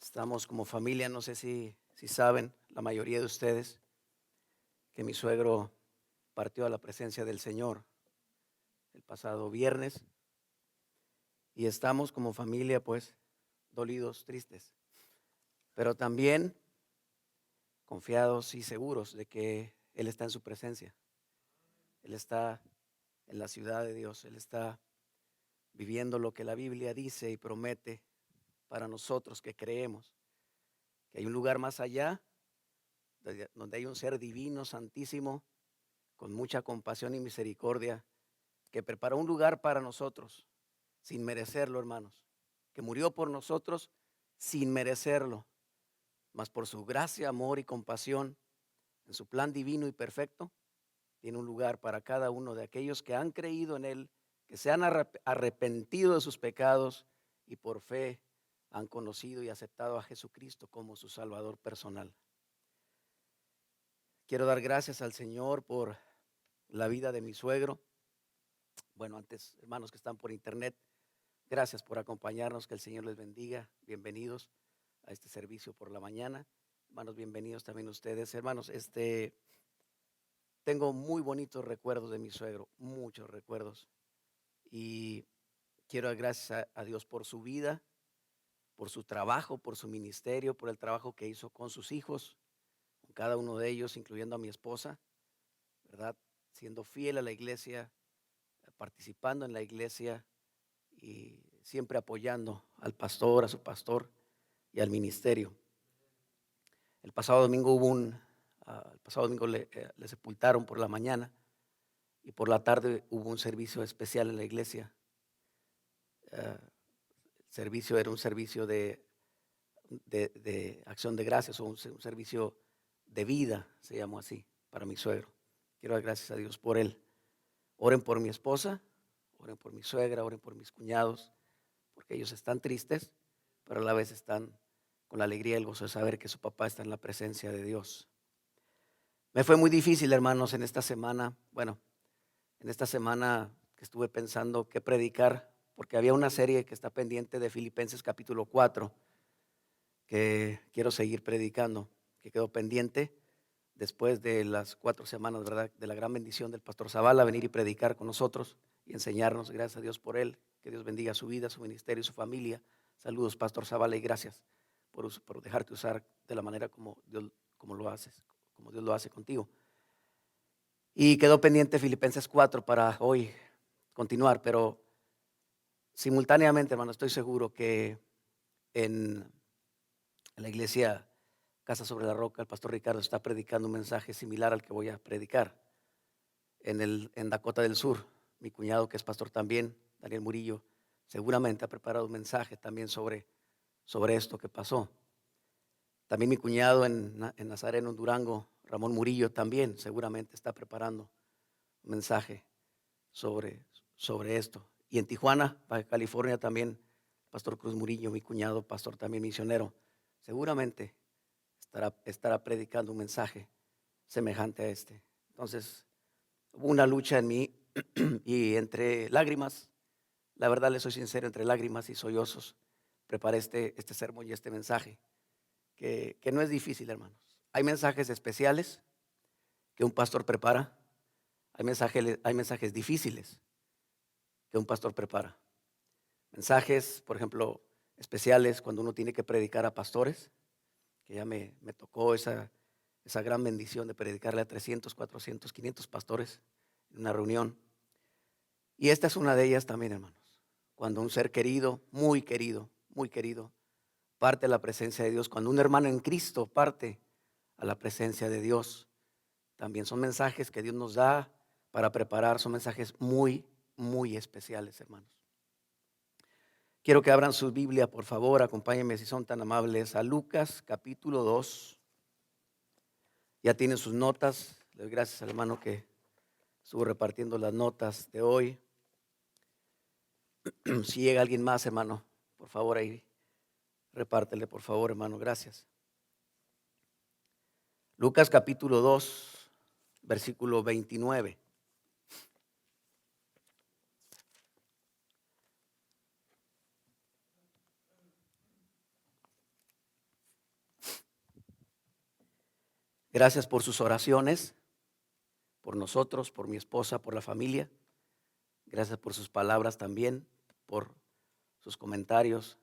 Estamos como familia, no sé si saben, la mayoría de ustedes, que mi suegro partió a la presencia del Señor el pasado viernes y estamos como familia pues dolidos, tristes, pero también confiados y seguros de que Él está en su presencia. Él está en la ciudad de Dios, Él está viviendo lo que la Biblia dice y promete para nosotros que creemos, que hay un lugar más allá, donde hay un ser divino, santísimo, con mucha compasión y misericordia, que preparó un lugar para nosotros, sin merecerlo, hermanos, que murió por nosotros sin merecerlo, mas por su gracia, amor y compasión, en su plan divino y perfecto, tiene un lugar para cada uno de aquellos que han creído en Él, que se han arrepentido de sus pecados y por fe han conocido y aceptado a Jesucristo como su Salvador personal. Quiero dar gracias al Señor por la vida de mi suegro. Bueno, antes, hermanos que están por internet, gracias por acompañarnos, que el Señor les bendiga. Bienvenidos a este servicio por la mañana. Hermanos, bienvenidos también ustedes. Hermanos, tengo muy bonitos recuerdos de mi suegro, muchos recuerdos. Y quiero dar gracias a Dios por su vida, por su trabajo, por su ministerio, por el trabajo que hizo con sus hijos, con cada uno de ellos, incluyendo a mi esposa, ¿verdad? Siendo fiel a la iglesia, participando en la iglesia y siempre apoyando al pastor, a su pastor y al ministerio. El pasado domingo el pasado domingo le sepultaron por la mañana y por la tarde hubo un servicio especial en la iglesia. El servicio era un servicio de acción de gracias, o un servicio de vida, se llamó así, para mi suegro. Quiero dar gracias a Dios por él. Oren por mi esposa, oren por mi suegra, oren por mis cuñados, porque ellos están tristes, pero a la vez están con la alegría y el gozo de saber que su papá está en la presencia de Dios. Me fue muy difícil, hermanos, en esta semana. Bueno, en esta semana que estuve pensando qué predicar, porque había una serie que está pendiente de Filipenses capítulo 4, que quiero seguir predicando, que quedó pendiente después de las 4 semanas, ¿verdad?, de la gran bendición del pastor Zavala, venir y predicar con nosotros y enseñarnos. Gracias a Dios por él, que Dios bendiga su vida, su ministerio y su familia. Saludos, pastor Zavala, y gracias por dejarte usar de la manera como lo haces, como Dios lo hace contigo. Y quedó pendiente Filipenses 4 para hoy continuar, pero simultáneamente, hermano, estoy seguro que en la iglesia Casa sobre la Roca, el pastor Ricardo está predicando un mensaje similar al que voy a predicar en Dakota del Sur. Mi cuñado, que es pastor también, Daniel Murillo, seguramente ha preparado un mensaje también sobre esto que pasó. También mi cuñado en Nazareno, en Durango, Ramón Murillo, también seguramente está preparando un mensaje sobre, sobre esto. Y en Tijuana, Baja California, también pastor Cruz Murillo, mi cuñado, pastor también misionero, seguramente estará predicando un mensaje semejante a este. Entonces, hubo una lucha en mí y entre lágrimas, la verdad le soy sincero, entre lágrimas y sollozos, preparé este sermón y este mensaje, que no es difícil, hermanos. Hay mensajes especiales que un pastor prepara, hay mensajes difíciles que un pastor prepara. Mensajes, por ejemplo, especiales cuando uno tiene que predicar a pastores, que ya me tocó esa gran bendición de predicarle a 300, 400, 500 pastores en una reunión. Y esta es una de ellas también, hermanos. Cuando un ser querido, muy querido, parte a la presencia de Dios, cuando un hermano en Cristo parte a la presencia de Dios, también son mensajes que Dios nos da para preparar, son mensajes muy especiales, hermanos. Quiero que abran su Biblia, por favor, acompáñenme si son tan amables a Lucas capítulo 2. Ya tienen sus notas, le doy gracias al hermano que estuvo repartiendo las notas de hoy. Si llega alguien más, hermano, por favor ahí, repártele, por favor, hermano, gracias. Lucas capítulo 2, versículo 29. Gracias por sus oraciones, por nosotros, por mi esposa, por la familia. Gracias por sus palabras también, por sus comentarios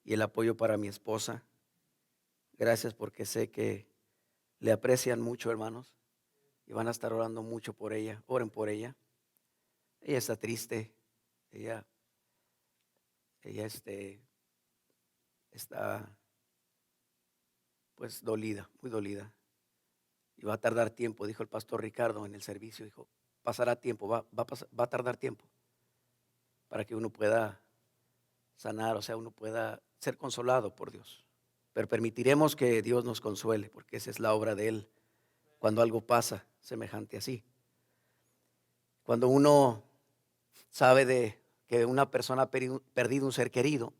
y el apoyo para mi esposa. Gracias porque sé que le aprecian mucho, hermanos, y van a estar orando mucho por ella. Oren por ella. Ella está triste. Ella está pues dolida, muy dolida. Y va a tardar tiempo, dijo el pastor Ricardo en el servicio. Dijo, pasará tiempo, va a tardar tiempo para que uno pueda sanar, o sea, uno pueda ser consolado por Dios. Pero permitiremos que Dios nos consuele, porque esa es la obra de Él cuando algo pasa semejante así. Cuando uno sabe de que una persona ha perdido un ser querido,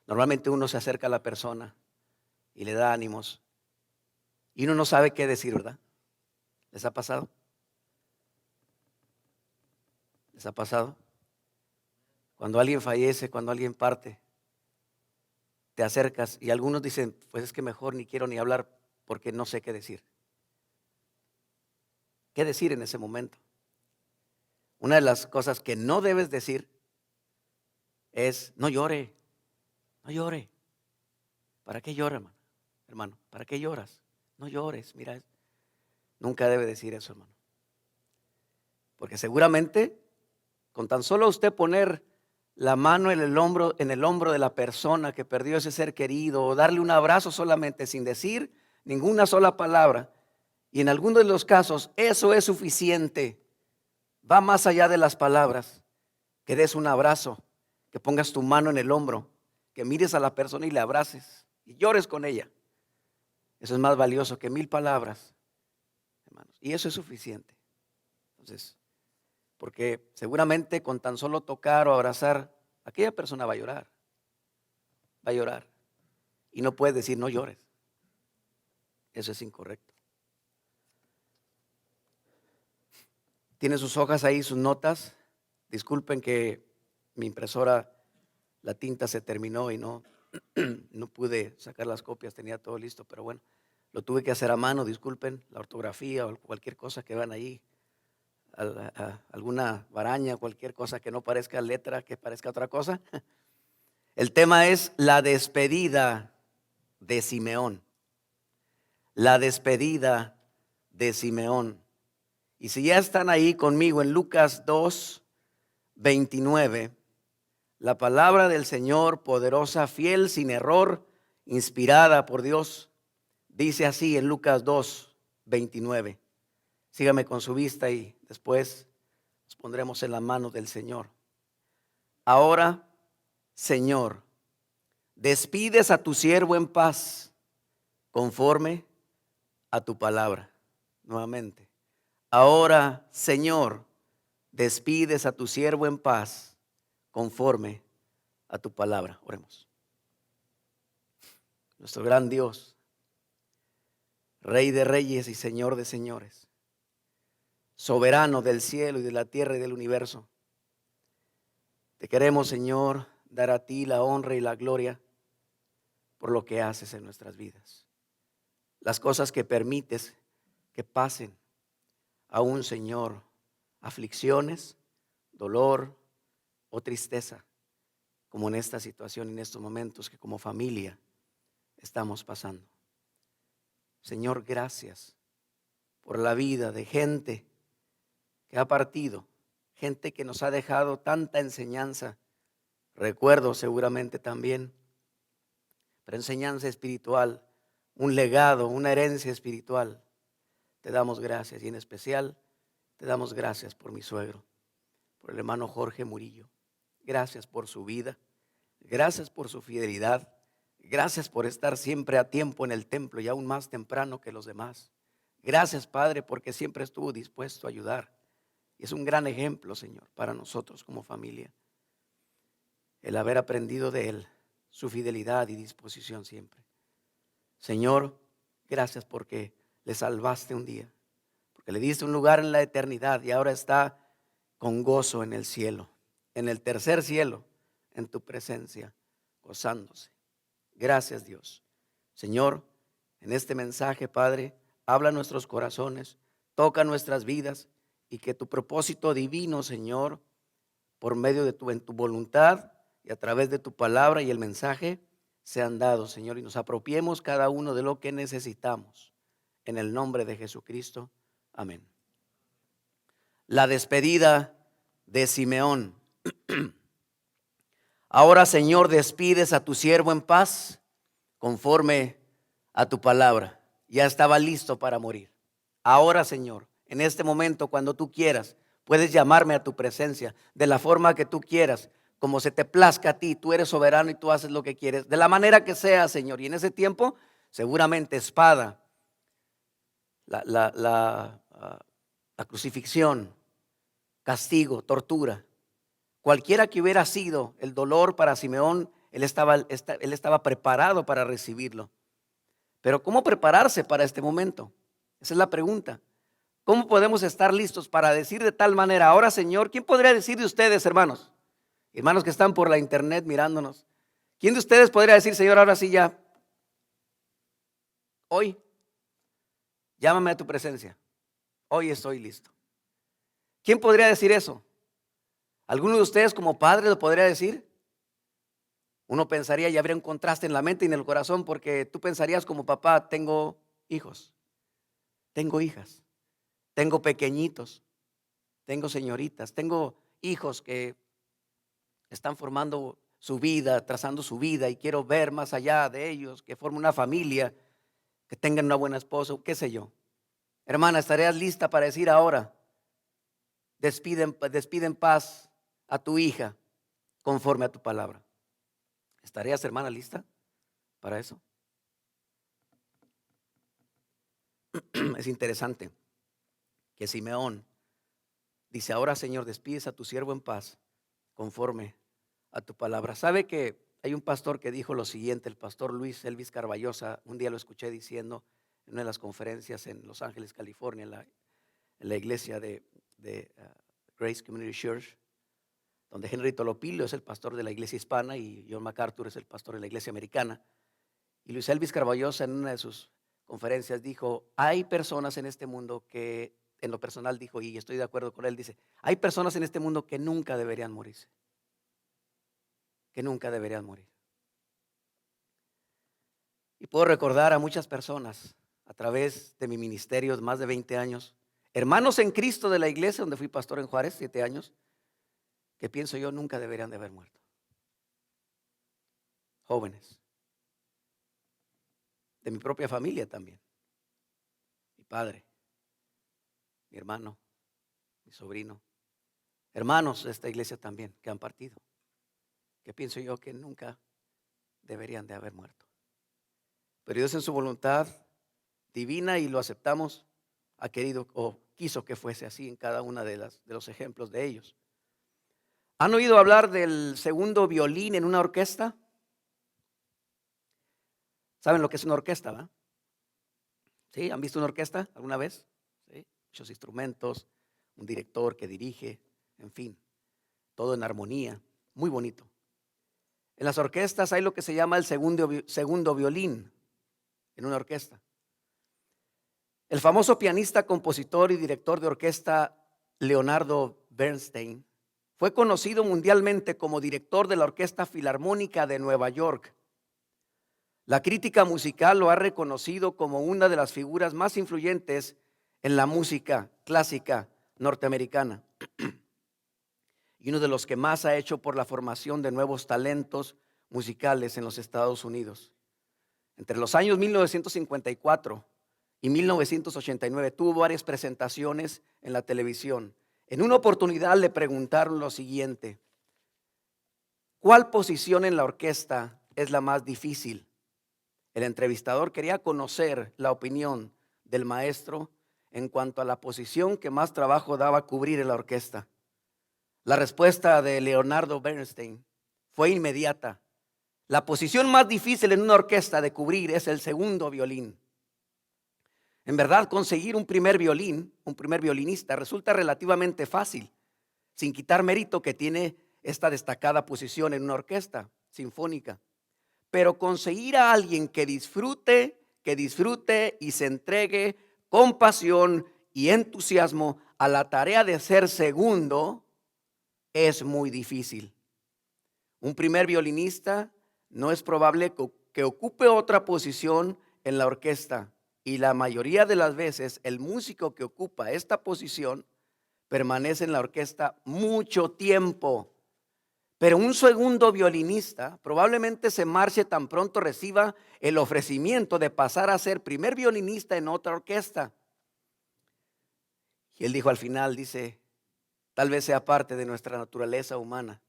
normalmente uno se acerca a la persona y le da ánimos y uno no sabe qué decir, ¿verdad? ¿Les ha pasado? ¿Les ha pasado? Cuando alguien fallece, cuando alguien parte, te acercas y algunos dicen, pues es que mejor ni quiero ni hablar porque no sé qué decir. ¿Qué decir en ese momento? Una de las cosas que no debes decir es, no llore, no llore. ¿Para qué llora, hermano? Hermano, ¿para qué lloras? No llores, mira, nunca debe decir eso, hermano. Porque seguramente con tan solo usted poner la mano en el hombro de la persona que perdió ese ser querido, o darle un abrazo solamente sin decir ninguna sola palabra, y en algunos de los casos eso es suficiente, va más allá de las palabras, que des un abrazo, que pongas tu mano en el hombro, que mires a la persona y le abraces y llores con ella. Eso es más valioso que 1000 palabras, hermanos, y eso es suficiente. Entonces, porque seguramente con tan solo tocar o abrazar, aquella persona va a llorar. Y no puedes decir no llores. Eso es incorrecto. Tiene sus hojas ahí, sus notas. Disculpen que mi impresora, la tinta se terminó y no pude sacar las copias, tenía todo listo, pero bueno, lo tuve que hacer a mano, disculpen la ortografía o cualquier cosa que vean ahí, alguna varaña, cualquier cosa que no parezca letra, que parezca otra cosa. El tema es la despedida de Simeón. La despedida de Simeón. Y si ya están ahí conmigo en Lucas 2:29, la palabra del Señor, poderosa, fiel, sin error, inspirada por Dios, dice así en Lucas 2:29. Sígame con su vista y después nos pondremos en la mano del Señor. Ahora, Señor, despides a tu siervo en paz, conforme a tu palabra. Nuevamente. Ahora, Señor, despides a tu siervo en paz, conforme a tu palabra. Oremos. Nuestro gran Dios, Rey de reyes y Señor de señores, soberano del cielo y de la tierra y del universo. Te queremos, Señor, dar a ti la honra y la gloria por lo que haces en nuestras vidas. Las cosas que permites que pasen aún, Señor, aflicciones, dolor o tristeza, como en esta situación, en estos momentos que como familia estamos pasando. Señor, gracias por la vida de gente que ha partido, gente que nos ha dejado tanta enseñanza, recuerdo seguramente también, pero enseñanza espiritual, un legado, una herencia espiritual. Te damos gracias y en especial te damos gracias por mi suegro, por el hermano Jorge Murillo. Gracias por su vida, gracias por su fidelidad, gracias por estar siempre a tiempo en el templo y aún más temprano que los demás. Gracias, Padre, porque siempre estuvo dispuesto a ayudar. Y es un gran ejemplo, Señor, para nosotros como familia, el haber aprendido de él, su fidelidad y disposición siempre. Señor, gracias porque le salvaste un día, porque le diste un lugar en la eternidad y ahora está con gozo en el cielo, en el tercer cielo, en tu presencia, gozándose. Gracias, Dios. Señor, en este mensaje, Padre. Habla a nuestros corazones, toca nuestras vidas y que tu propósito divino, Señor, por medio de en tu voluntad y a través de tu palabra y el mensaje, sean dados, Señor, y nos apropiemos cada uno de lo que necesitamos. En el nombre de Jesucristo. Amén. La despedida de Simeón. Ahora, Señor, despides a tu siervo en paz, conforme a tu palabra. Ya estaba listo para morir. Ahora, Señor, en este momento, cuando tú quieras, puedes llamarme a tu presencia de la forma que tú quieras, como se te plazca a ti. Tú eres soberano y tú haces lo que quieres, de la manera que sea, Señor. Y en ese tiempo, seguramente espada, la crucifixión, castigo, tortura, cualquiera que hubiera sido el dolor para Simeón, él estaba preparado para recibirlo. Pero ¿cómo prepararse para este momento? Esa es la pregunta. ¿Cómo podemos estar listos para decir de tal manera? Ahora, Señor, ¿quién podría decir de ustedes, hermanos? Hermanos que están por la internet mirándonos. ¿Quién de ustedes podría decir, Señor, ahora sí ya, hoy, llámame a tu presencia? Hoy estoy listo. ¿Quién podría decir eso? ¿Alguno de ustedes como padre lo podría decir? Uno pensaría y habría un contraste en la mente y en el corazón, porque tú pensarías como papá: tengo hijos, tengo hijas, tengo pequeñitos, tengo señoritas, tengo hijos que están formando su vida, trazando su vida, y quiero ver más allá de ellos, que formen una familia, que tengan una buena esposa, qué sé yo. Hermana, ¿estarías lista para decir ahora, despide en paz a tu hija conforme a tu palabra? ¿Estarías, hermana, lista para eso? Es interesante que Simeón dice: ahora, Señor, despides a tu siervo en paz conforme a tu palabra. ¿Sabe que hay un pastor que dijo lo siguiente? El pastor Luis Elvis Carballosa. Un día lo escuché diciendo en una de las conferencias en Los Ángeles, California, en la iglesia de Grace Community Church, donde Henry Tolopilo es el pastor de la iglesia hispana y John MacArthur es el pastor de la iglesia americana. Y Luis Elvis Carballosa, en una de sus conferencias, dijo: hay personas en este mundo que, en lo personal dijo, y estoy de acuerdo con él, dice: hay personas en este mundo que nunca deberían morirse, que nunca deberían morir. Y puedo recordar a muchas personas a través de mi ministerio de más de 20 años, hermanos en Cristo de la iglesia donde fui pastor en Juárez 7 años, que pienso yo nunca deberían de haber muerto. Jóvenes, de mi propia familia también, mi padre, mi hermano, mi sobrino, hermanos de esta iglesia también que han partido, que pienso yo que nunca deberían de haber muerto. Pero Dios, en su voluntad divina, y lo aceptamos, ha querido o quiso que fuese así en cada una de los ejemplos de ellos. ¿Han oído hablar del segundo violín en una orquesta? ¿Saben lo que es una orquesta, verdad? ¿Sí? ¿Han visto una orquesta alguna vez? ¿Sí? Muchos instrumentos, un director que dirige, en fin, todo en armonía, muy bonito. En las orquestas hay lo que se llama el segundo violín en una orquesta. El famoso pianista, compositor y director de orquesta Leonardo Bernstein fue conocido mundialmente como director de la Orquesta Filarmónica de Nueva York. La crítica musical lo ha reconocido como una de las figuras más influyentes en la música clásica norteamericana y uno de los que más ha hecho por la formación de nuevos talentos musicales en los Estados Unidos. Entre los años 1954 y 1989 tuvo varias presentaciones en la televisión. En una oportunidad le preguntaron lo siguiente: ¿cuál posición en la orquesta es la más difícil? El entrevistador quería conocer la opinión del maestro en cuanto a la posición que más trabajo daba cubrir en la orquesta. La respuesta de Leonardo Bernstein fue inmediata: la posición más difícil en una orquesta de cubrir es el segundo violín. En verdad, conseguir un primer violinista resulta relativamente fácil, sin quitar mérito que tiene esta destacada posición en una orquesta sinfónica. Pero conseguir a alguien que disfrute que disfrute y se entregue con pasión y entusiasmo a la tarea de ser segundo es muy difícil. Un primer violinista no es probable que ocupe otra posición en la orquesta, y la mayoría de las veces el músico que ocupa esta posición permanece en la orquesta mucho tiempo. Pero un segundo violinista probablemente se marche tan pronto reciba el ofrecimiento de pasar a ser primer violinista en otra orquesta. Y él dijo al final, dice, tal vez sea parte de nuestra naturaleza humana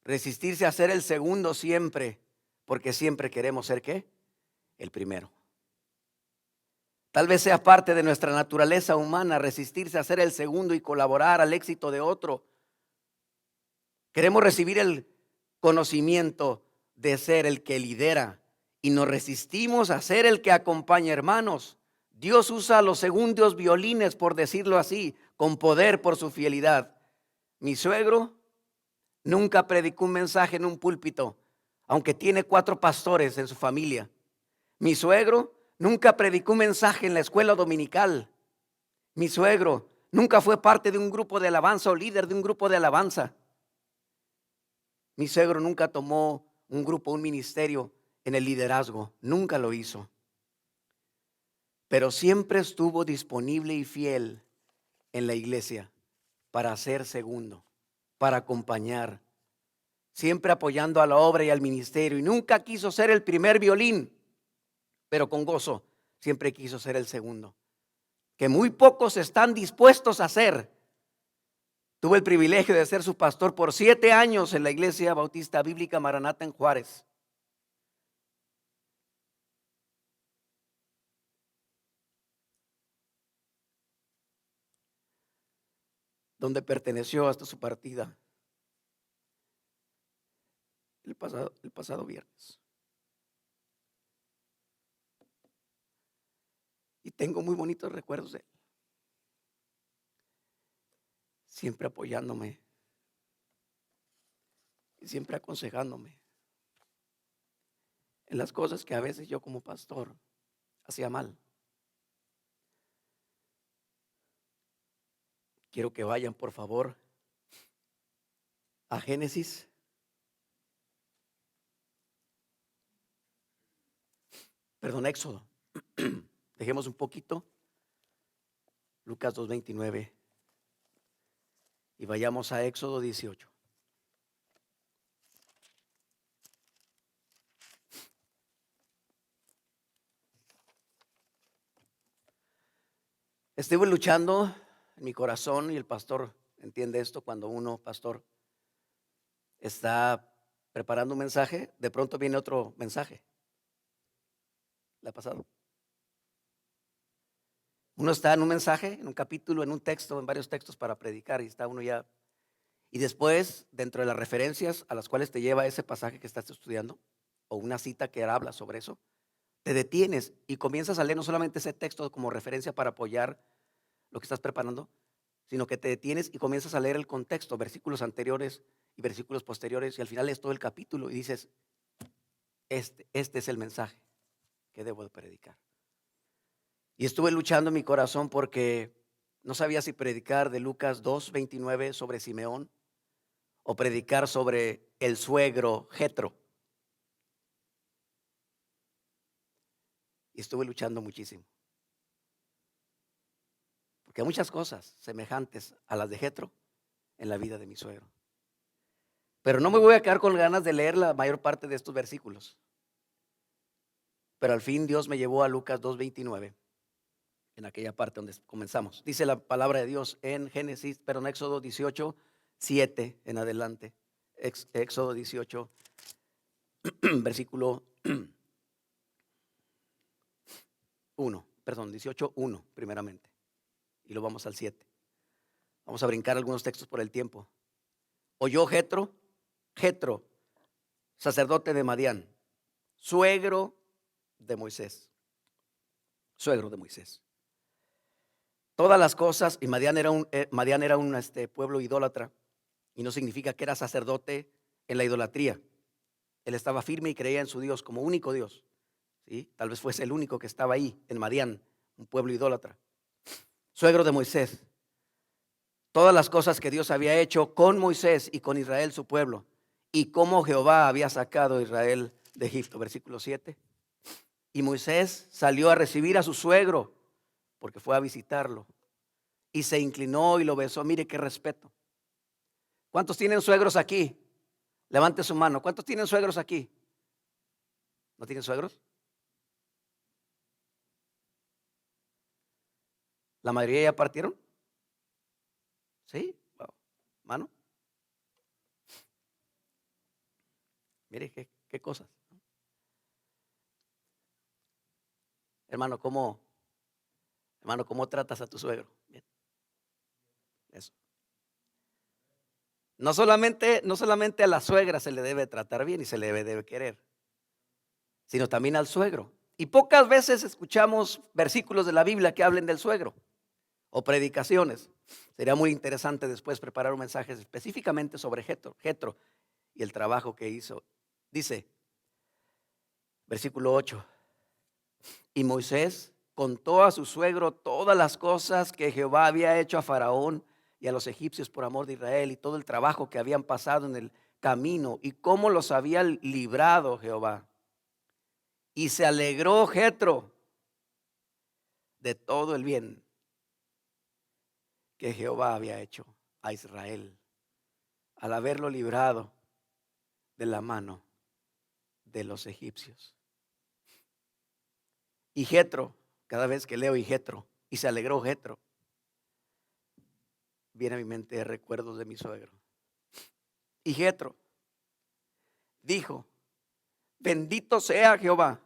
resistirse a ser el segundo siempre, porque siempre queremos ser ¿qué? El primero. Tal vez sea parte de nuestra naturaleza humana resistirse a ser el segundo y colaborar al éxito de otro. Queremos recibir el conocimiento de ser el que lidera y nos resistimos a ser el que acompaña. Hermanos, Dios usa a los segundos violines, por decirlo así, con poder por su fidelidad. Mi suegro nunca predicó un mensaje en un púlpito, aunque tiene 4 pastores en su familia. Mi suegro nunca predicó un mensaje en la escuela dominical. Mi suegro nunca fue parte de un grupo de alabanza o líder de un grupo de alabanza. Mi suegro nunca tomó un grupo, un ministerio en el liderazgo, nunca lo hizo. Pero siempre estuvo disponible y fiel en la iglesia para ser segundo, para acompañar, siempre apoyando a la obra y al ministerio. Y nunca quiso ser el primer violín, pero con gozo siempre quiso ser el segundo, que muy pocos están dispuestos a hacer. Tuve el privilegio de ser su pastor por 7 años en la Iglesia Bautista Bíblica Maranata en Juárez. Donde perteneció hasta su partida el pasado viernes. Y tengo muy bonitos recuerdos de él, siempre apoyándome y siempre aconsejándome en las cosas que a veces yo como pastor hacía mal. Quiero que vayan por favor a Génesis, Éxodo. Dejemos un poquito Lucas 2:29 y vayamos a Éxodo 18. Estuve luchando en mi corazón, y el pastor entiende esto, cuando uno, pastor, está preparando un mensaje, de pronto viene otro mensaje. ¿Le ha pasado? Uno está en un mensaje, en un capítulo, en un texto, en varios textos para predicar, y está uno ya. Y después, dentro de las referencias a las cuales te lleva ese pasaje que estás estudiando, o una cita que habla sobre eso, te detienes y comienzas a leer no solamente ese texto como referencia para apoyar lo que estás preparando, sino que te detienes y comienzas a leer el contexto, versículos anteriores y versículos posteriores, y al final lees todo el capítulo y dices, este es el mensaje que debo de predicar. Y estuve luchando en mi corazón porque no sabía si predicar de Lucas 2:29 sobre Simeón o predicar sobre el suegro Jetro. Y estuve luchando muchísimo, porque hay muchas cosas semejantes a las de Jetro en la vida de mi suegro. Pero no me voy a quedar con ganas de leer la mayor parte de estos versículos. Pero al fin Dios me llevó a Lucas 2:29, en aquella parte donde comenzamos. Dice la palabra de Dios en Éxodo 18:7 en adelante. Éxodo 18, versículo 18:1 primeramente. Y lo vamos al 7. Vamos a brincar algunos textos por el tiempo. Oyó Jetro, sacerdote de Madián, suegro de Moisés. Todas las cosas, y Madián era un pueblo idólatra, y no significa que era sacerdote en la idolatría. Él estaba firme y creía en su Dios como único Dios, ¿sí? Tal vez fuese el único que estaba ahí en Madián, un pueblo idólatra. Suegro de Moisés. Todas las cosas que Dios había hecho con Moisés y con Israel, su pueblo, y cómo Jehová había sacado a Israel de Egipto. Versículo 7. Y Moisés salió a recibir a su suegro, porque fue a visitarlo, y se inclinó y lo besó. Mire qué respeto. ¿Cuántos tienen suegros aquí? Levante su mano. ¿Cuántos tienen suegros aquí? ¿No tienen suegros? ¿La mayoría ya partieron? ¿Sí? Wow. Mano. Mire qué cosas. Hermano, ¿cómo tratas a tu suegro? Bien. Eso. No solamente a la suegra se le debe tratar bien y se le debe querer, sino también al suegro. Y pocas veces escuchamos versículos de la Biblia que hablen del suegro o predicaciones. Sería muy interesante después preparar un mensaje específicamente sobre Jetro y el trabajo que hizo. Dice, versículo 8, y Moisés contó a su suegro todas las cosas que Jehová había hecho a Faraón y a los egipcios por amor de Israel, y todo el trabajo que habían pasado en el camino y cómo los había librado Jehová. Y se alegró Jetro de todo el bien que Jehová había hecho a Israel al haberlo librado de la mano de los egipcios. Y Jetro, cada vez que leo y Jetro, y se alegró Jetro, viene a mi mente recuerdos de mi suegro. Y Jetro dijo, bendito sea Jehová,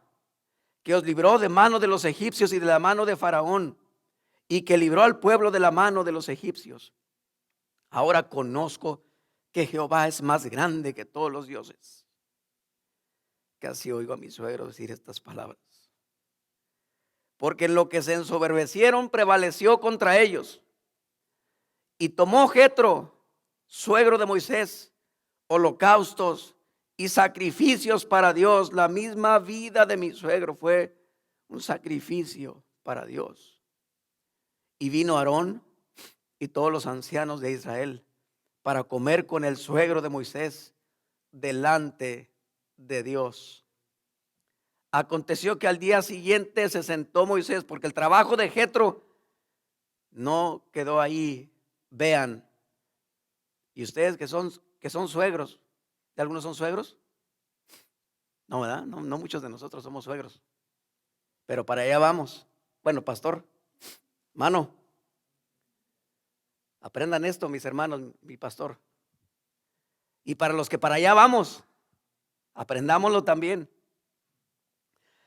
que os libró de mano de los egipcios y de la mano de Faraón, y que libró al pueblo de la mano de los egipcios. Ahora conozco que Jehová es más grande que todos los dioses. Casi oigo a mi suegro decir estas palabras. Porque en lo que se ensoberbecieron prevaleció contra ellos. Y tomó Jetro, suegro de Moisés, holocaustos y sacrificios para Dios. La misma vida de mi suegro fue un sacrificio para Dios. Y vino Aarón y todos los ancianos de Israel para comer con el suegro de Moisés delante de Dios. Aconteció que al día siguiente se sentó Moisés, porque el trabajo de Jetro no quedó ahí. Vean, y ustedes que son suegros, ¿de algunos son suegros? No, ¿verdad? No muchos de nosotros somos suegros, pero para allá vamos. Bueno, pastor, mano, aprendan esto, mis hermanos, mi pastor. Y para los que para allá vamos, aprendámoslo también.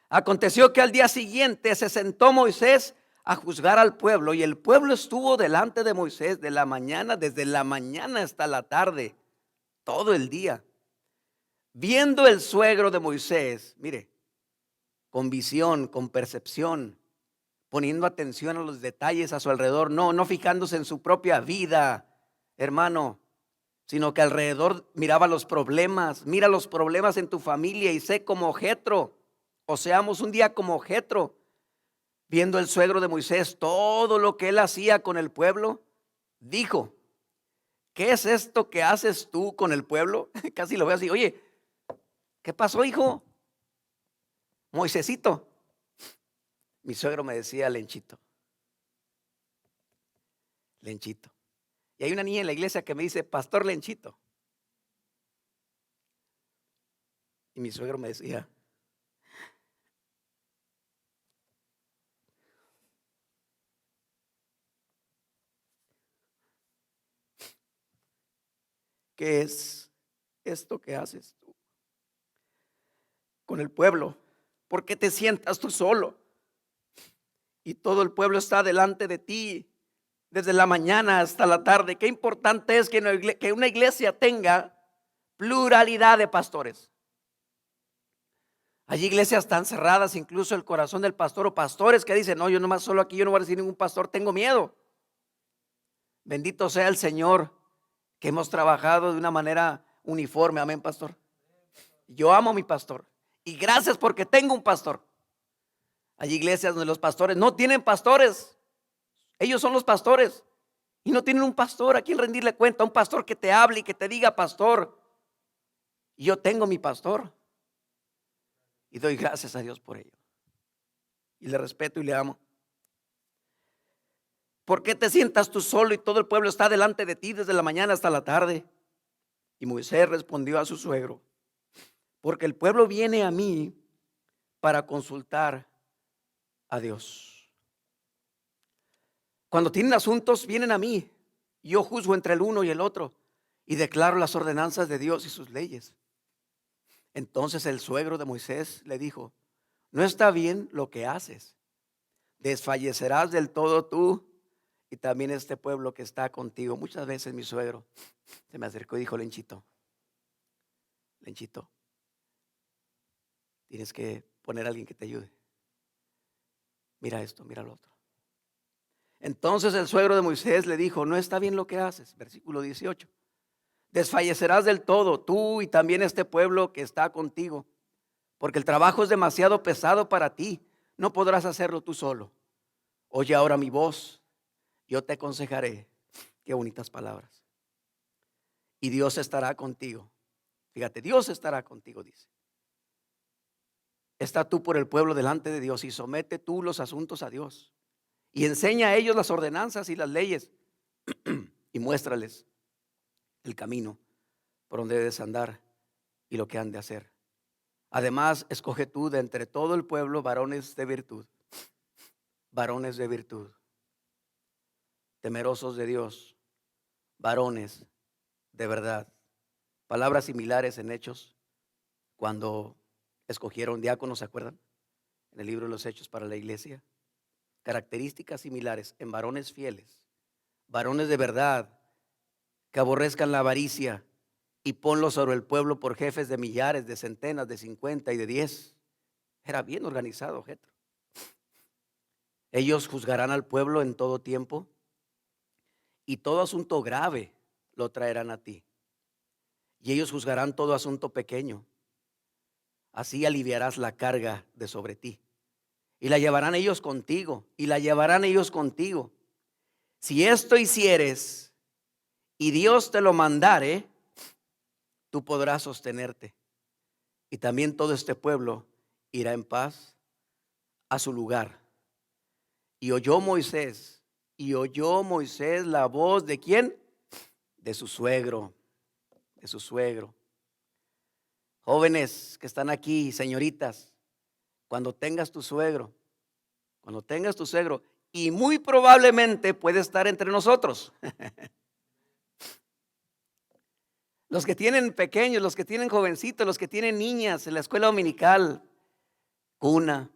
Aconteció que al día siguiente se sentó Moisés a juzgar al pueblo, y el pueblo estuvo delante de Moisés de la mañana, desde la mañana hasta la tarde, todo el día. Viendo el suegro de Moisés, mire, con visión, con percepción, poniendo atención a los detalles a su alrededor, no fijándose en su propia vida, hermano, sino que alrededor miraba los problemas. Mira los problemas en tu familia y sé como Jetro, o seamos un día como Jetro. Viendo el suegro de Moisés todo lo que él hacía con el pueblo, dijo, ¿qué es esto que haces tú con el pueblo? Casi lo veo así, oye, ¿qué pasó, hijo? Moisésito. Mi suegro me decía Lenchito. Lenchito. Y hay una niña en la iglesia que me dice, Pastor Lenchito. Y mi suegro me decía, ¿qué es esto que haces tú con el pueblo? ¿Por qué te sientas tú solo? Y todo el pueblo está delante de ti desde la mañana hasta la tarde. Qué importante es que una iglesia tenga pluralidad de pastores. Hay iglesias tan cerradas, incluso el corazón del pastor, o pastores que dicen, no, yo nomás solo aquí, yo no voy a recibir ningún pastor, tengo miedo. Bendito sea el Señor, que hemos trabajado de una manera uniforme. Amén, pastor. Yo amo a mi pastor y gracias porque tengo un pastor. Hay iglesias donde los pastores no tienen pastores. Ellos son los pastores y no tienen un pastor a quien rendirle cuenta, un pastor que te hable y que te diga pastor. Y yo tengo mi pastor y doy gracias a Dios por ello. Y le respeto y le amo. ¿Por qué te sientas tú solo y todo el pueblo está delante de ti desde la mañana hasta la tarde? Y Moisés respondió a su suegro: porque el pueblo viene a mí para consultar a Dios. Cuando tienen asuntos, vienen a mí. Yo juzgo entre el uno y el otro y declaro las ordenanzas de Dios y sus leyes. Entonces el suegro de Moisés le dijo: no está bien lo que haces. Desfallecerás del todo tú y también este pueblo que está contigo. Muchas veces mi suegro se me acercó y dijo: Lenchito, tienes que poner a alguien que te ayude. Mira esto, mira lo otro. Entonces el suegro de Moisés le dijo: no está bien lo que haces. Versículo 18. Desfallecerás del todo tú y también este pueblo que está contigo, porque el trabajo es demasiado pesado para ti. No podrás hacerlo tú solo. Oye ahora mi voz, yo te aconsejaré. Qué bonitas palabras. Y Dios estará contigo. Fíjate, Dios estará contigo, dice. Está tú por el pueblo delante de Dios y somete tú los asuntos a Dios. Y enseña a ellos las ordenanzas y las leyes y muéstrales el camino por donde debes andar y lo que han de hacer. Además, escoge tú de entre todo el pueblo varones de virtud, temerosos de Dios, varones de verdad. Palabras similares en Hechos, cuando escogieron diáconos, ¿se acuerdan? En el libro de los Hechos para la iglesia. Características similares en varones fieles, varones de verdad, que aborrezcan la avaricia, y ponlos sobre el pueblo por jefes de millares, de centenas, de 50 y de 10. Era bien organizado, Jetro. Ellos juzgarán al pueblo en todo tiempo y todo asunto grave lo traerán a ti. Y ellos juzgarán todo asunto pequeño. Así aliviarás la carga de sobre ti. Y la llevarán ellos contigo. Y la llevarán ellos contigo. Si esto hicieres y Dios te lo mandare, tú podrás sostenerte. Y también todo este pueblo irá en paz a su lugar. Y oyó Moisés la voz de ¿quién? De su suegro, de su suegro. Jóvenes que están aquí, señoritas, cuando tengas tu suegro, y muy probablemente puede estar entre nosotros. Los que tienen pequeños, los que tienen jovencitos, los que tienen niñas en la escuela dominical, cuna.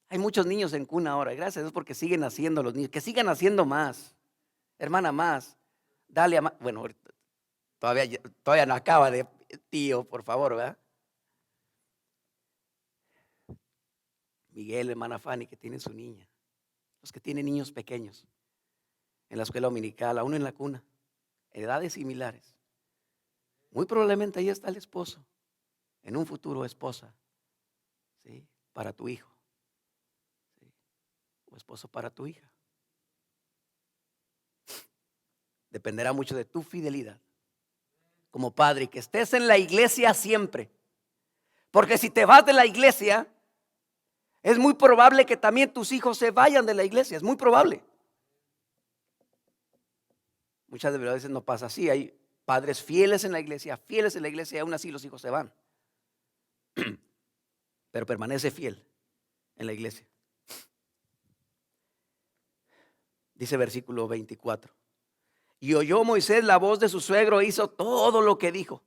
Hay muchos niños en cuna ahora, gracias a Dios porque siguen haciendo los niños, que sigan haciendo más, hermana, más. Dale a más. Bueno, todavía no acaba de tío, por favor, ¿verdad? Miguel, hermana Fanny, que tiene su niña. Los que tienen niños pequeños en la escuela dominical, aún en la cuna, edades similares. Muy probablemente ahí está el esposo, en un futuro esposa, ¿sí? Para tu hijo, ¿sí? O esposo para tu hija. Dependerá mucho de tu fidelidad como padre, que estés en la iglesia siempre. Porque si te vas de la iglesia, es muy probable que también tus hijos se vayan de la iglesia, es muy probable. Muchas veces no pasa así, hay padres fieles en la iglesia, y aún así los hijos se van. Pero permanece fiel en la iglesia. Dice versículo 24. Y oyó Moisés la voz de su suegro e hizo todo lo que dijo.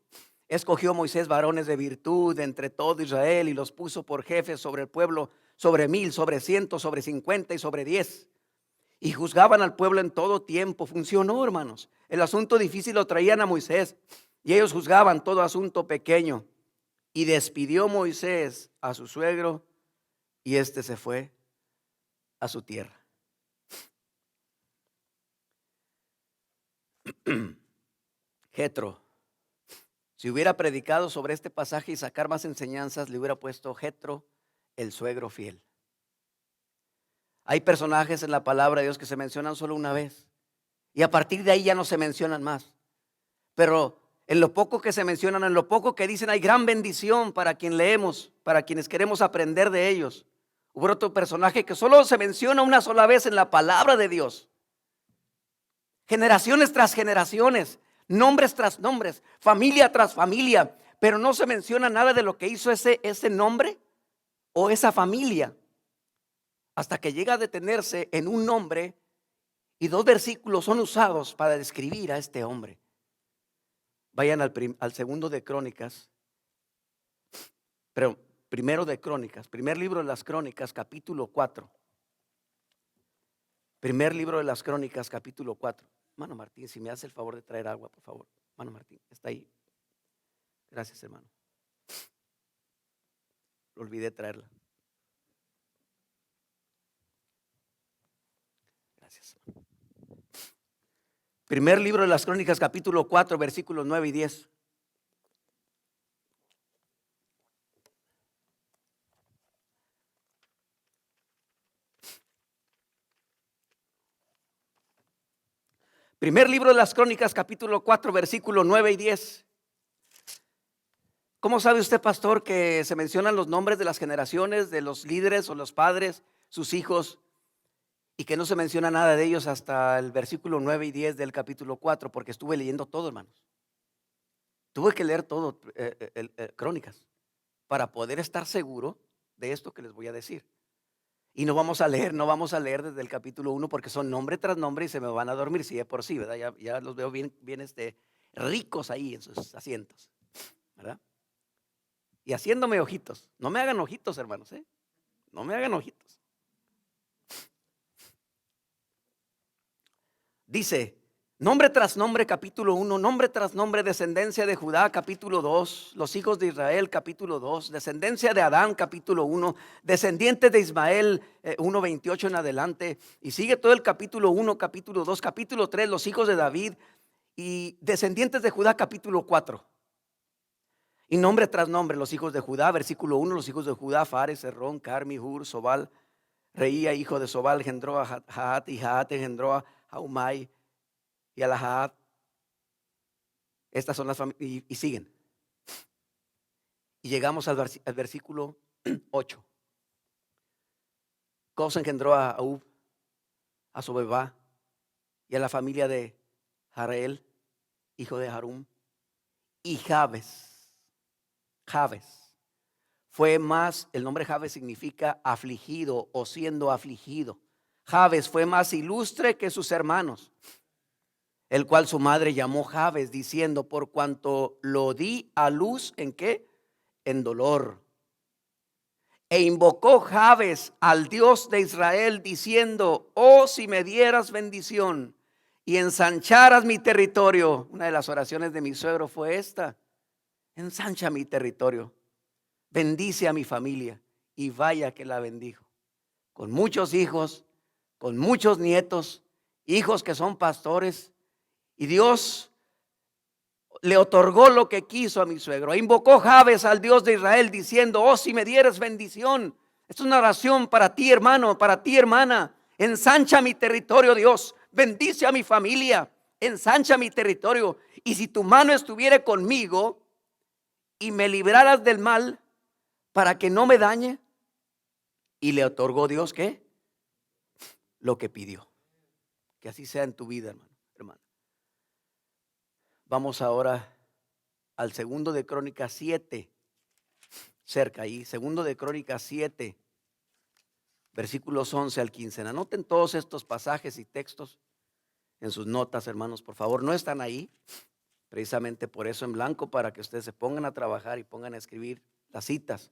Escogió Moisés varones de virtud de entre todo Israel y los puso por jefes sobre el pueblo, sobre 1000, sobre 100, sobre 50 y sobre 10. Y juzgaban al pueblo en todo tiempo. Funcionó, hermanos. El asunto difícil lo traían a Moisés y ellos juzgaban todo asunto pequeño. Y despidió Moisés a su suegro y éste se fue a su tierra. Jetro, si hubiera predicado sobre este pasaje y sacar más enseñanzas, le hubiera puesto Jetro, el suegro fiel. Hay personajes en la palabra de Dios que se mencionan solo una vez y a partir de ahí ya no se mencionan más. Pero en lo poco que se mencionan, en lo poco que dicen, hay gran bendición para quien leemos, para quienes queremos aprender de ellos. Hubo otro personaje que solo se menciona una sola vez en la palabra de Dios. Generaciones tras generaciones, nombres tras nombres, familia tras familia, pero no se menciona nada de lo que hizo ese nombre o esa familia, hasta que llega a detenerse en un nombre y 2 versículos son usados para describir a este hombre. Vayan al segundo de Crónicas, pero primero de Crónicas, primer libro de las Crónicas, capítulo 4. Primer libro de las Crónicas, capítulo 4. Hermano Martín, si me hace el favor de traer agua, por favor. Hermano Martín, está ahí. Gracias, hermano. Lo olvidé traerla. Gracias. Primer libro de las Crónicas, capítulo 4, versículos 9 y 10. Primer libro de las Crónicas, capítulo 4, versículos 9 y 10. ¿Cómo sabe usted, pastor, que se mencionan los nombres de las generaciones, de los líderes o los padres, sus hijos, y que no se menciona nada de ellos hasta el versículo 9 y 10 del capítulo 4? Porque estuve leyendo todo, hermanos. Tuve que leer todo, Crónicas, para poder estar seguro de esto que les voy a decir. Y no vamos a leer desde el capítulo 1 porque son nombre tras nombre y se me van a dormir si es por sí, ¿verdad? Ya los veo bien ricos ahí en sus asientos, ¿verdad? Y haciéndome ojitos. No me hagan ojitos, hermanos, ¿eh? No me hagan ojitos. Dice, nombre tras nombre, capítulo 1, nombre tras nombre, descendencia de Judá, capítulo 2, los hijos de Israel, capítulo 2, descendencia de Adán, capítulo 1, descendientes de Ismael, 1:28 en adelante, y sigue todo el capítulo 1, capítulo 2, capítulo 3, los hijos de David, y descendientes de Judá, capítulo 4. Y nombre tras nombre, los hijos de Judá, versículo 1, los hijos de Judá, Fares, Herrón, Carmi, Hur, Sobal, Reía, hijo de Sobal, engendró a Jaat, y Jaat engendró a Jaumai y a la Jaat. Estas son las familias, y siguen. Y llegamos al versículo 8. Cos engendró a Aub, a Sobebá, y a la familia de Jareel, hijo de Harum, y Jabes. Jabes fue más, el nombre Jabes significa afligido o siendo afligido. Jabes fue más ilustre que sus hermanos, el cual su madre llamó Jabes, diciendo, por cuanto lo di a luz, ¿en qué? En dolor. E invocó Jabes al Dios de Israel, diciendo, oh, si me dieras bendición y ensancharas mi territorio. Una de las oraciones de mi suegro fue esta: ensancha mi territorio, bendice a mi familia. Y vaya que la bendijo, con muchos hijos, con muchos nietos, hijos que son pastores. Y Dios le otorgó lo que quiso a mi suegro. E invocó Jabes al Dios de Israel, diciendo, oh, si me dieras bendición. Esto es una oración para ti, hermano, para ti, hermana. Ensancha mi territorio, Dios. Bendice a mi familia. Ensancha mi territorio. Y si tu mano estuviera conmigo y me libraras del mal para que no me dañe. Y le otorgó Dios, ¿qué? Lo que pidió. Que así sea en tu vida, hermano. Vamos ahora al segundo de Crónicas 7, cerca ahí, segundo de Crónicas 7, versículos 11 al 15. Anoten todos estos pasajes y textos en sus notas, hermanos, por favor. No están ahí, precisamente por eso en blanco, para que ustedes se pongan a trabajar y pongan a escribir las citas.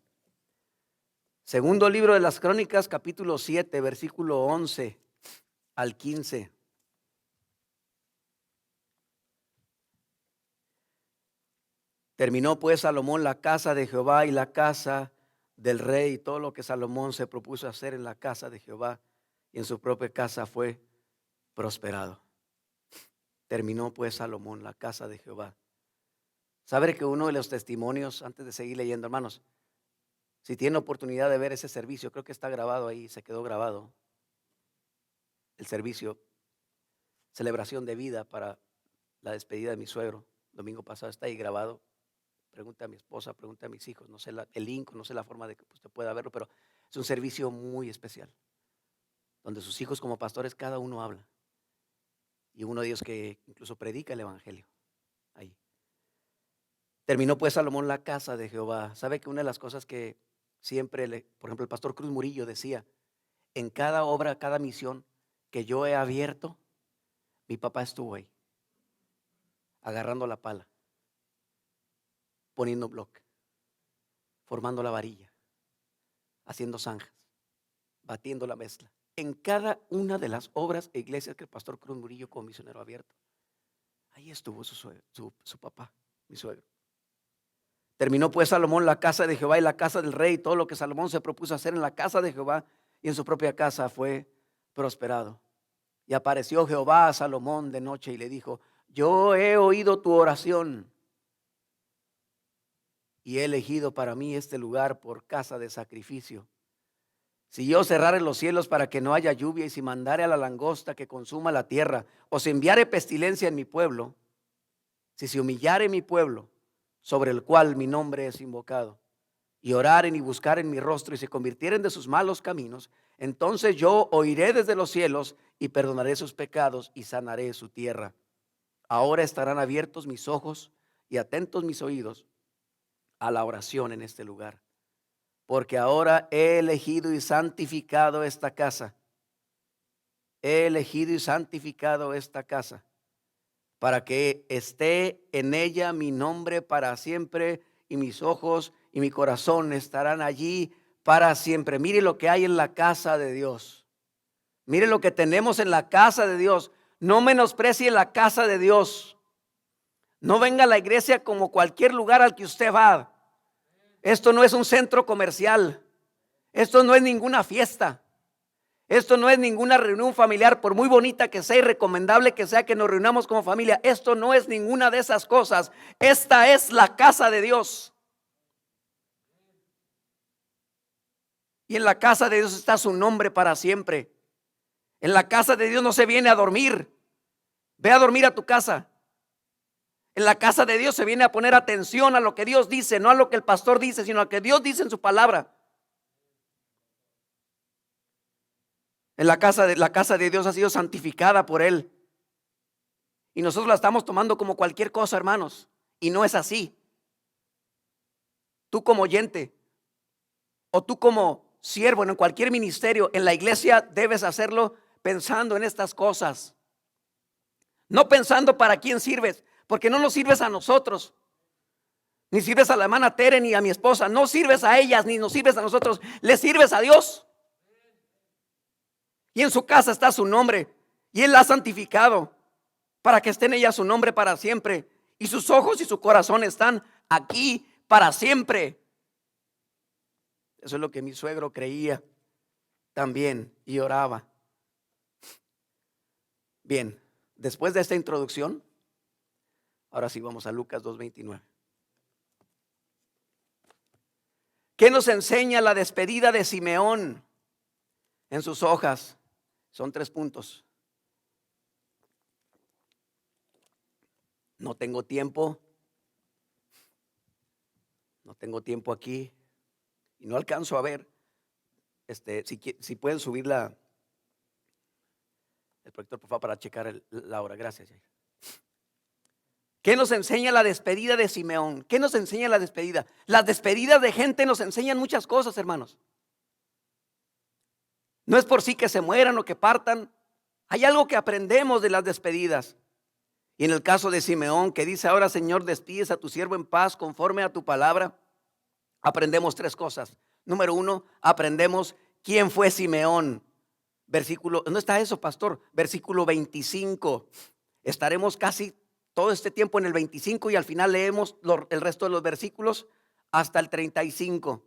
Segundo libro de las Crónicas, capítulo 7, versículo 11 al 15. Terminó pues Salomón la casa de Jehová y la casa del rey, y todo lo que Salomón se propuso hacer en la casa de Jehová y en su propia casa fue prosperado. Terminó pues Salomón la casa de Jehová. ¿Sabe que uno de los testimonios, antes de seguir leyendo, hermanos, si tienen oportunidad de ver ese servicio, creo que está grabado ahí, se quedó grabado. el servicio, celebración de vida para la despedida de mi suegro. Domingo pasado está ahí grabado. Pregunta a mi esposa, pregunta a mis hijos, no sé el link, no sé la forma de que usted pueda verlo, pero es un servicio muy especial, donde sus hijos como pastores cada uno habla, y uno de ellos que incluso predica el evangelio ahí. Terminó pues Salomón la casa de Jehová. ¿Sabe que una de las cosas que siempre, por ejemplo, el pastor Cruz Murillo decía, en cada obra, cada misión que yo he abierto, mi papá estuvo ahí, agarrando la pala, poniendo bloque, formando la varilla, haciendo zanjas, batiendo la mezcla. En cada una de las obras e iglesias que el pastor Cruz Murillo como misionero abierto, ahí estuvo su papá, mi suegro. Terminó pues Salomón la casa de Jehová y la casa del rey. Todo lo que Salomón se propuso hacer en la casa de Jehová y en su propia casa fue prosperado. Y apareció Jehová a Salomón de noche y le dijo: yo he oído tu oración y he elegido para mí este lugar por casa de sacrificio. Si yo cerrare los cielos para que no haya lluvia, y si mandare a la langosta que consuma la tierra, o si enviare pestilencia en mi pueblo, si se humillare mi pueblo, sobre el cual mi nombre es invocado, y oraren y buscaren mi rostro, y se convirtieren de sus malos caminos, entonces yo oiré desde los cielos y perdonaré sus pecados y sanaré su tierra. Ahora estarán abiertos mis ojos y atentos mis oídos a la oración en este lugar, porque ahora he elegido y santificado esta casa. He elegido y santificado esta casa para que esté en ella mi nombre para siempre, y mis ojos y mi corazón estarán allí para siempre. Mire lo que hay en la casa de Dios. Mire lo que tenemos en la casa de Dios. No menosprecie la casa de Dios. No venga a la iglesia como cualquier lugar al que usted va. Esto no es un centro comercial. Esto no es ninguna fiesta. Esto no es ninguna reunión familiar, por muy bonita que sea y recomendable que sea que nos reunamos como familia. Esto no es ninguna de esas cosas. Esta es la casa de Dios. Y en la casa de Dios está su nombre para siempre. En la casa de Dios no se viene a dormir. Ve a dormir a tu casa. En la casa de Dios se viene a poner atención a lo que Dios dice, no a lo que el pastor dice, sino a lo que Dios dice en su palabra. En la casa de Dios ha sido santificada por Él. Y nosotros la estamos tomando como cualquier cosa, hermanos. Y no es así. Tú como oyente, o tú como siervo en cualquier ministerio, en la iglesia debes hacerlo pensando en estas cosas. No pensando para quién sirves, porque no nos sirves a nosotros. Ni sirves a la hermana Tere ni a mi esposa. No sirves a ellas ni nos sirves a nosotros. Le sirves a Dios. Y en su casa está su nombre. Y Él la ha santificado para que esté en ella su nombre para siempre. Y sus ojos y su corazón están aquí para siempre. Eso es lo que mi suegro creía también y oraba. Bien, después de esta introducción, ahora sí vamos a Lucas 2:29. ¿Qué nos enseña la despedida de Simeón en sus hojas? Son 3 puntos. No tengo tiempo. No tengo tiempo aquí. Y no alcanzo a ver. Si pueden subir el proyector, por favor, para checar la hora. Gracias. ¿Qué nos enseña la despedida de Simeón? ¿Qué nos enseña la despedida? Las despedidas de gente nos enseñan muchas cosas, hermanos. No es por sí que se mueran o que partan. Hay algo que aprendemos de las despedidas. Y en el caso de Simeón, que dice: ahora, Señor, despides a tu siervo en paz conforme a tu palabra, aprendemos 3 cosas. Número 1, aprendemos quién fue Simeón. ¿Dónde está eso, pastor? Versículo 25. Estaremos casi todo este tiempo en el 25 y al final leemos el resto de los versículos hasta el 35.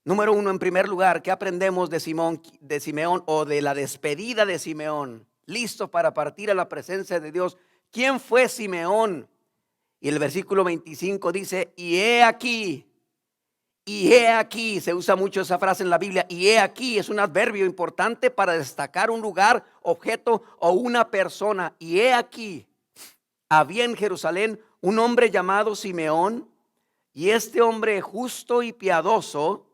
Número 1, en primer lugar, ¿qué aprendemos de Simeón o de la despedida de Simeón? Listo para partir a la presencia de Dios. ¿Quién fue Simeón? Y el versículo 25 dice: y he aquí, Y he aquí, se usa mucho esa frase en la Biblia, y he aquí es un adverbio importante para destacar un lugar, objeto o una persona. Y he aquí, había en Jerusalén un hombre llamado Simeón, y este hombre justo y piadoso,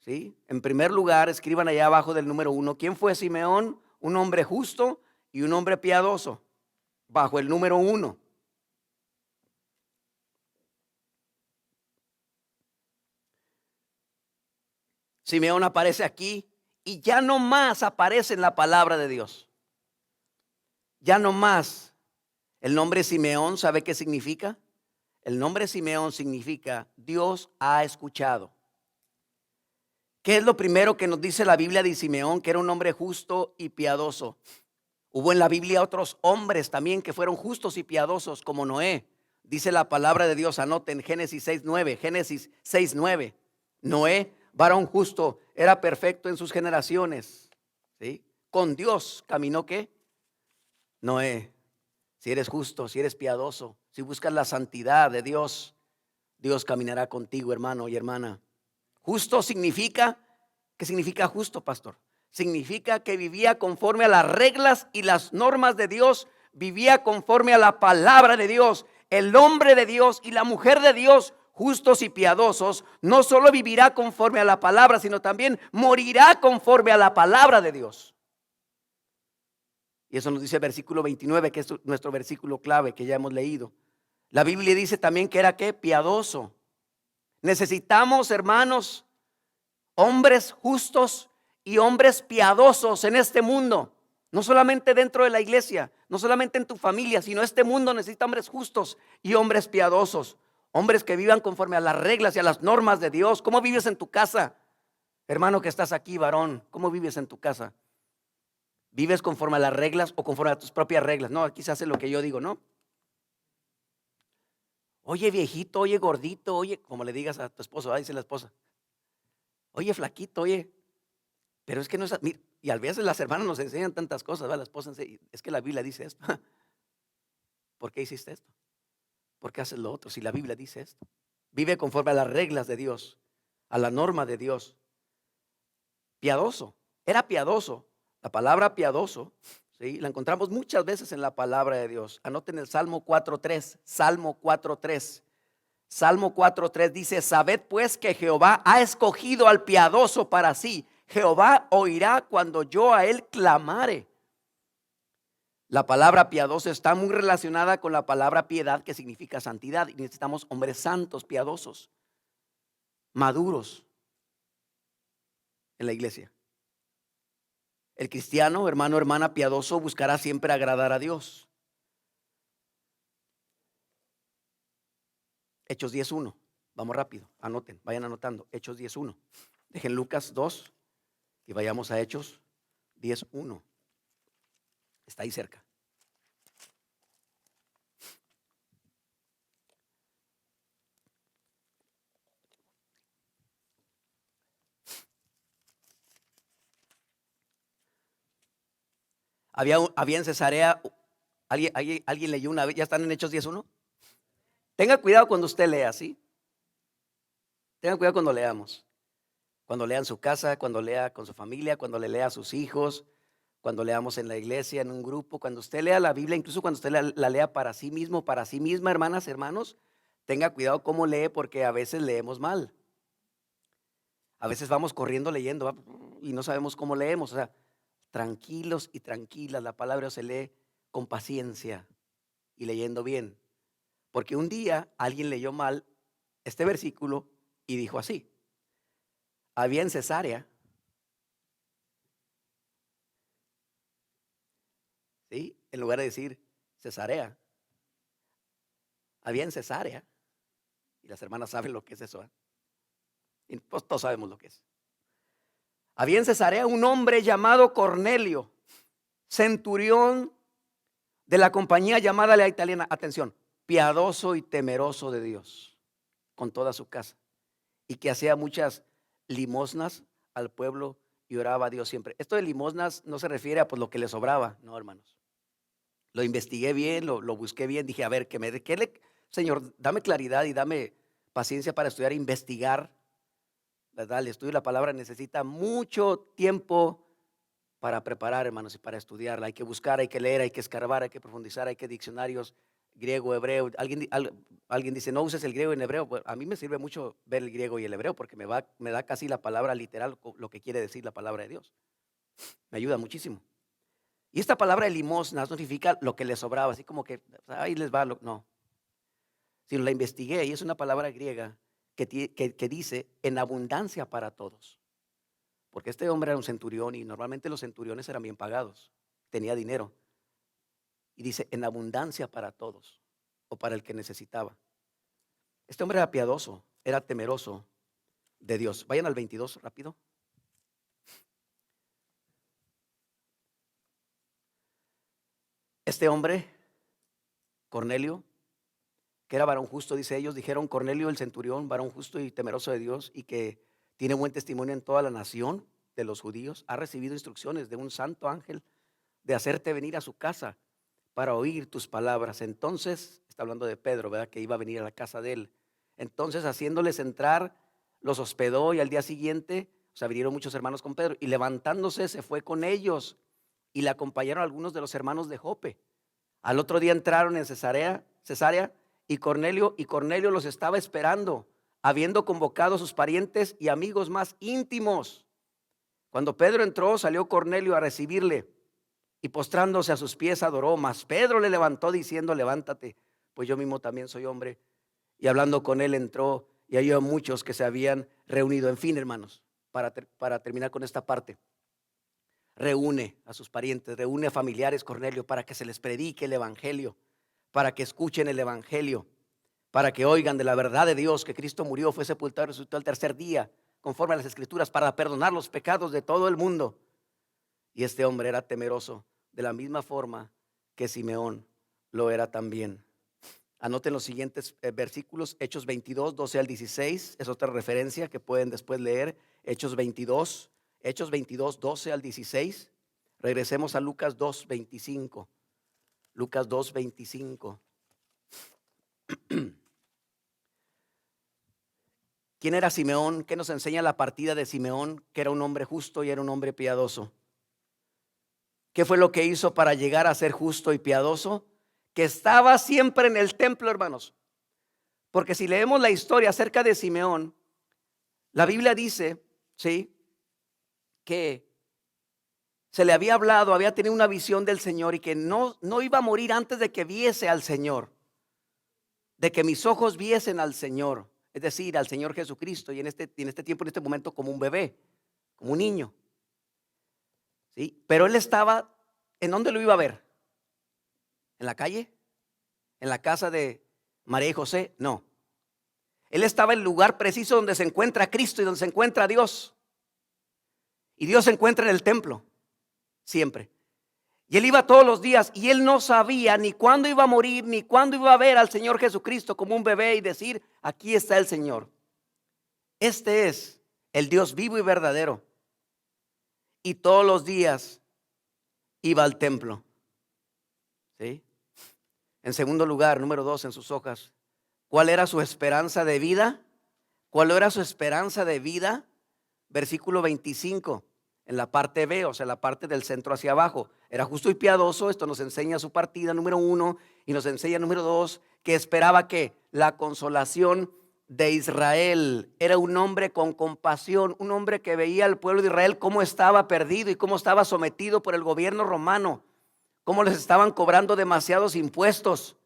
¿sí? En primer lugar, escriban allá abajo del número 1, ¿quién fue Simeón? Un hombre justo y un hombre piadoso, bajo el número 1. Simeón aparece aquí y ya no más aparece en la palabra de Dios. Ya no más. El nombre Simeón, ¿sabe qué significa? El nombre Simeón significa Dios ha escuchado. ¿Qué es lo primero que nos dice la Biblia de Simeón? Que era un hombre justo y piadoso. Hubo en la Biblia otros hombres también que fueron justos y piadosos, como Noé. Dice la palabra de Dios, anoten Génesis 6:9, Génesis 6:9. Noé, varón justo, era perfecto en sus generaciones, ¿sí? Con Dios caminó, ¿qué? Noé. Si eres justo, si eres piadoso, si buscas la santidad de Dios, Dios caminará contigo, hermano y hermana. Justo significa, ¿qué significa justo, pastor? Significa que vivía conforme a las reglas y las normas de Dios, vivía conforme a la palabra de Dios. El hombre de Dios y la mujer de Dios, justos y piadosos, no solo vivirá conforme a la palabra, sino también morirá conforme a la palabra de Dios. Y eso nos dice el versículo 29, que es nuestro versículo clave que ya hemos leído. La Biblia dice también que era, ¿qué? Piadoso. Necesitamos, hermanos, hombres justos y hombres piadosos en este mundo. No solamente dentro de la iglesia, no solamente en tu familia, sino este mundo necesita hombres justos y hombres piadosos. Hombres que vivan conforme a las reglas y a las normas de Dios. ¿Cómo vives en tu casa? Hermano que estás aquí, varón, ¿cómo vives en tu casa? ¿Vives conforme a las reglas o conforme a tus propias reglas? No, aquí se hace lo que yo digo, ¿no? Oye viejito, oye gordito, oye, como le digas a tu esposo, dice la esposa. Oye flaquito, oye, pero es que no es, mira, y a veces las hermanas nos enseñan tantas cosas, ¿verdad? La esposa es que la Biblia dice esto. ¿Por qué hiciste esto? ¿Por qué haces lo otro? Si la Biblia dice esto. Vive conforme a las reglas de Dios, a la norma de Dios. Piadoso, era piadoso. La palabra piadoso, ¿sí? La encontramos muchas veces en la palabra de Dios. Anoten el Salmo 4:3, Salmo 4:3. Salmo 4:3 dice: sabed pues que Jehová ha escogido al piadoso para sí. Jehová oirá cuando yo a él clamare. La palabra piadoso está muy relacionada con la palabra piedad, que significa santidad. Y necesitamos hombres santos, piadosos, maduros en la iglesia. El cristiano, hermano, hermana piadoso, buscará siempre agradar a Dios. Hechos 10:1. Vamos rápido, anoten, vayan anotando. Hechos 10:1. Dejen Lucas 2 y vayamos a Hechos 10:1. Está ahí cerca. Había en Cesarea, alguien leyó una vez, ya están en Hechos 10:1. Tenga cuidado cuando usted lea, ¿sí? Tenga cuidado cuando leamos. Cuando lea en su casa, cuando lea con su familia, cuando le lea a sus hijos, cuando leamos en la iglesia, en un grupo, cuando usted lea la Biblia, incluso cuando usted la lea para sí mismo, para sí misma, hermanas, hermanos, tenga cuidado cómo lee, porque a veces leemos mal. A veces vamos corriendo leyendo y no sabemos cómo leemos. O sea, tranquilos y tranquilas, la palabra se lee con paciencia y leyendo bien. Porque un día alguien leyó mal este versículo y dijo así: había en Cesarea, ¿sí? En lugar de decir Cesarea, había en Cesarea, y las hermanas saben lo que es eso, ¿eh? Y pues todos sabemos lo que es. Había en Cesarea un hombre llamado Cornelio, centurión de la compañía llamada la italiana, atención, piadoso y temeroso de Dios, con toda su casa, y que hacía muchas limosnas al pueblo y oraba a Dios siempre. Esto de limosnas no se refiere a pues lo que le sobraba, no, hermanos. Lo investigué bien, lo busqué bien, dije, a ver, Señor, dame claridad y dame, paciencia para estudiar, investigar, ¿verdad? El estudio de la palabra necesita mucho tiempo para preparar, hermanos, y para estudiarla. Hay que buscar, hay que leer, hay que escarbar, hay que profundizar, hay que diccionarios griego, hebreo. Alguien dice, no uses el griego y el hebreo. Pues, a mí me sirve mucho ver el griego y el hebreo porque me da casi la palabra literal, lo que quiere decir la palabra de Dios. Me ayuda muchísimo. Y esta palabra de limosna no significa lo que les sobraba, así como que ahí les va, no. Sino la investigué y es una palabra griega que dice en abundancia para todos. Porque este hombre era un centurión y normalmente los centuriones eran bien pagados, tenía dinero. Y dice en abundancia para todos o para el que necesitaba. Este hombre era piadoso, era temeroso de Dios. Vayan al 22 rápido. Este hombre, Cornelio, que era varón justo, dice ellos, dijeron Cornelio el centurión, varón justo y temeroso de Dios y que tiene buen testimonio en toda la nación de los judíos, ha recibido instrucciones de un santo ángel de hacerte venir a su casa para oír tus palabras. Entonces, está hablando de Pedro, ¿verdad? Que iba a venir a la casa de él. Entonces, haciéndoles entrar, los hospedó y al día siguiente, o sea, vinieron muchos hermanos con Pedro y levantándose se fue con ellos y le acompañaron algunos de los hermanos de Jope. Al otro día entraron en Cesarea y Cornelio los estaba esperando, habiendo convocado a sus parientes y amigos más íntimos. Cuando Pedro entró, salió Cornelio a recibirle y postrándose a sus pies adoró, mas Pedro le levantó diciendo, levántate, pues yo mismo también soy hombre. Y hablando con él entró y halló a muchos que se habían reunido. En fin, hermanos, para terminar con esta parte, reúne a sus parientes, reúne a familiares Cornelio para que se les predique el evangelio, para que escuchen el evangelio, para que oigan de la verdad de Dios, que Cristo murió, fue sepultado y resucitó al tercer día, conforme a las escrituras, para perdonar los pecados de todo el mundo. Y este hombre era temeroso de la misma forma que Simeón lo era también. Anoten los siguientes versículos, Hechos 22, 12 al 16, es otra referencia que pueden después leer, Hechos 22, 12 al 16. Regresemos a Lucas 2, 25. Lucas 2, 25. ¿Quién era Simeón? ¿Qué nos enseña la partida de Simeón? Que era un hombre justo y era un hombre piadoso. ¿Qué fue lo que hizo para llegar a ser justo y piadoso? Que estaba siempre en el templo, hermanos. Porque si leemos la historia acerca de Simeón, la Biblia dice, ¿sí?, que se le había hablado, había tenido una visión del Señor y que no iba a morir antes de que viese al Señor, de que mis ojos viesen al Señor, es decir, al Señor Jesucristo, y en este tiempo, en este momento, como un bebé, como un niño, ¿sí? Pero él estaba, ¿en dónde lo iba a ver? ¿En la calle? ¿En la casa de María y José? No. Él estaba en el lugar preciso donde se encuentra Cristo y donde se encuentra Dios. Y Dios se encuentra en el templo, siempre. Y él iba todos los días y él no sabía ni cuándo iba a morir, ni cuándo iba a ver al Señor Jesucristo como un bebé y decir, aquí está el Señor. Este es el Dios vivo y verdadero. Y todos los días iba al templo. ¿Sí? En segundo lugar, número 2 en sus hojas, ¿cuál era su esperanza de vida? ¿Cuál era su esperanza de vida? Versículo 25, en la parte B, o sea, la parte del centro hacia abajo. Era justo y piadoso, esto nos enseña su partida número 1 y nos enseña número 2, que esperaba que la consolación de Israel. Era un hombre con compasión, un hombre que veía al pueblo de Israel cómo estaba perdido y cómo estaba sometido por el gobierno romano, cómo les estaban cobrando demasiados impuestos,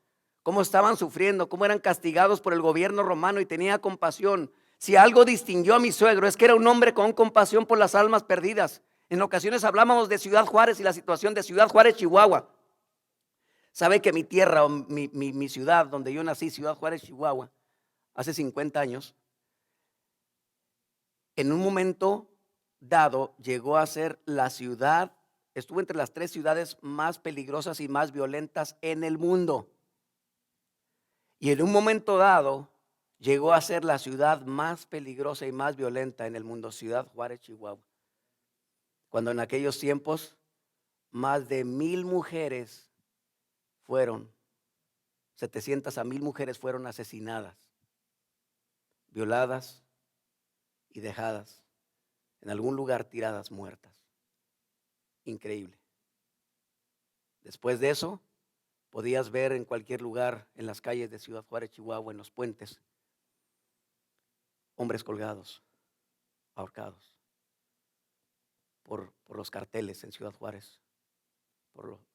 cómo estaban sufriendo, cómo eran castigados por el gobierno romano, y tenía compasión. Si algo distinguió a mi suegro es que era un hombre con compasión por las almas perdidas. En ocasiones hablábamos de Ciudad Juárez y la situación de Ciudad Juárez, Chihuahua. Sabe que mi tierra, o mi ciudad donde yo nací, Ciudad Juárez, Chihuahua, hace 50 años, en un momento dado llegó a ser la ciudad, estuvo entre las 3 ciudades más peligrosas y más violentas en el mundo. Y en un momento dado llegó a ser la ciudad más peligrosa y más violenta en el mundo, Ciudad Juárez, Chihuahua. Cuando en aquellos tiempos más de 1,000 mujeres fueron, 700 a 1,000 mujeres fueron asesinadas. violadas y dejadas en algún lugar, tiradas muertas. Increíble. Después de eso, podías ver en cualquier lugar, en las calles de Ciudad Juárez, Chihuahua, en los puentes, hombres colgados, ahorcados, por los carteles en Ciudad Juárez,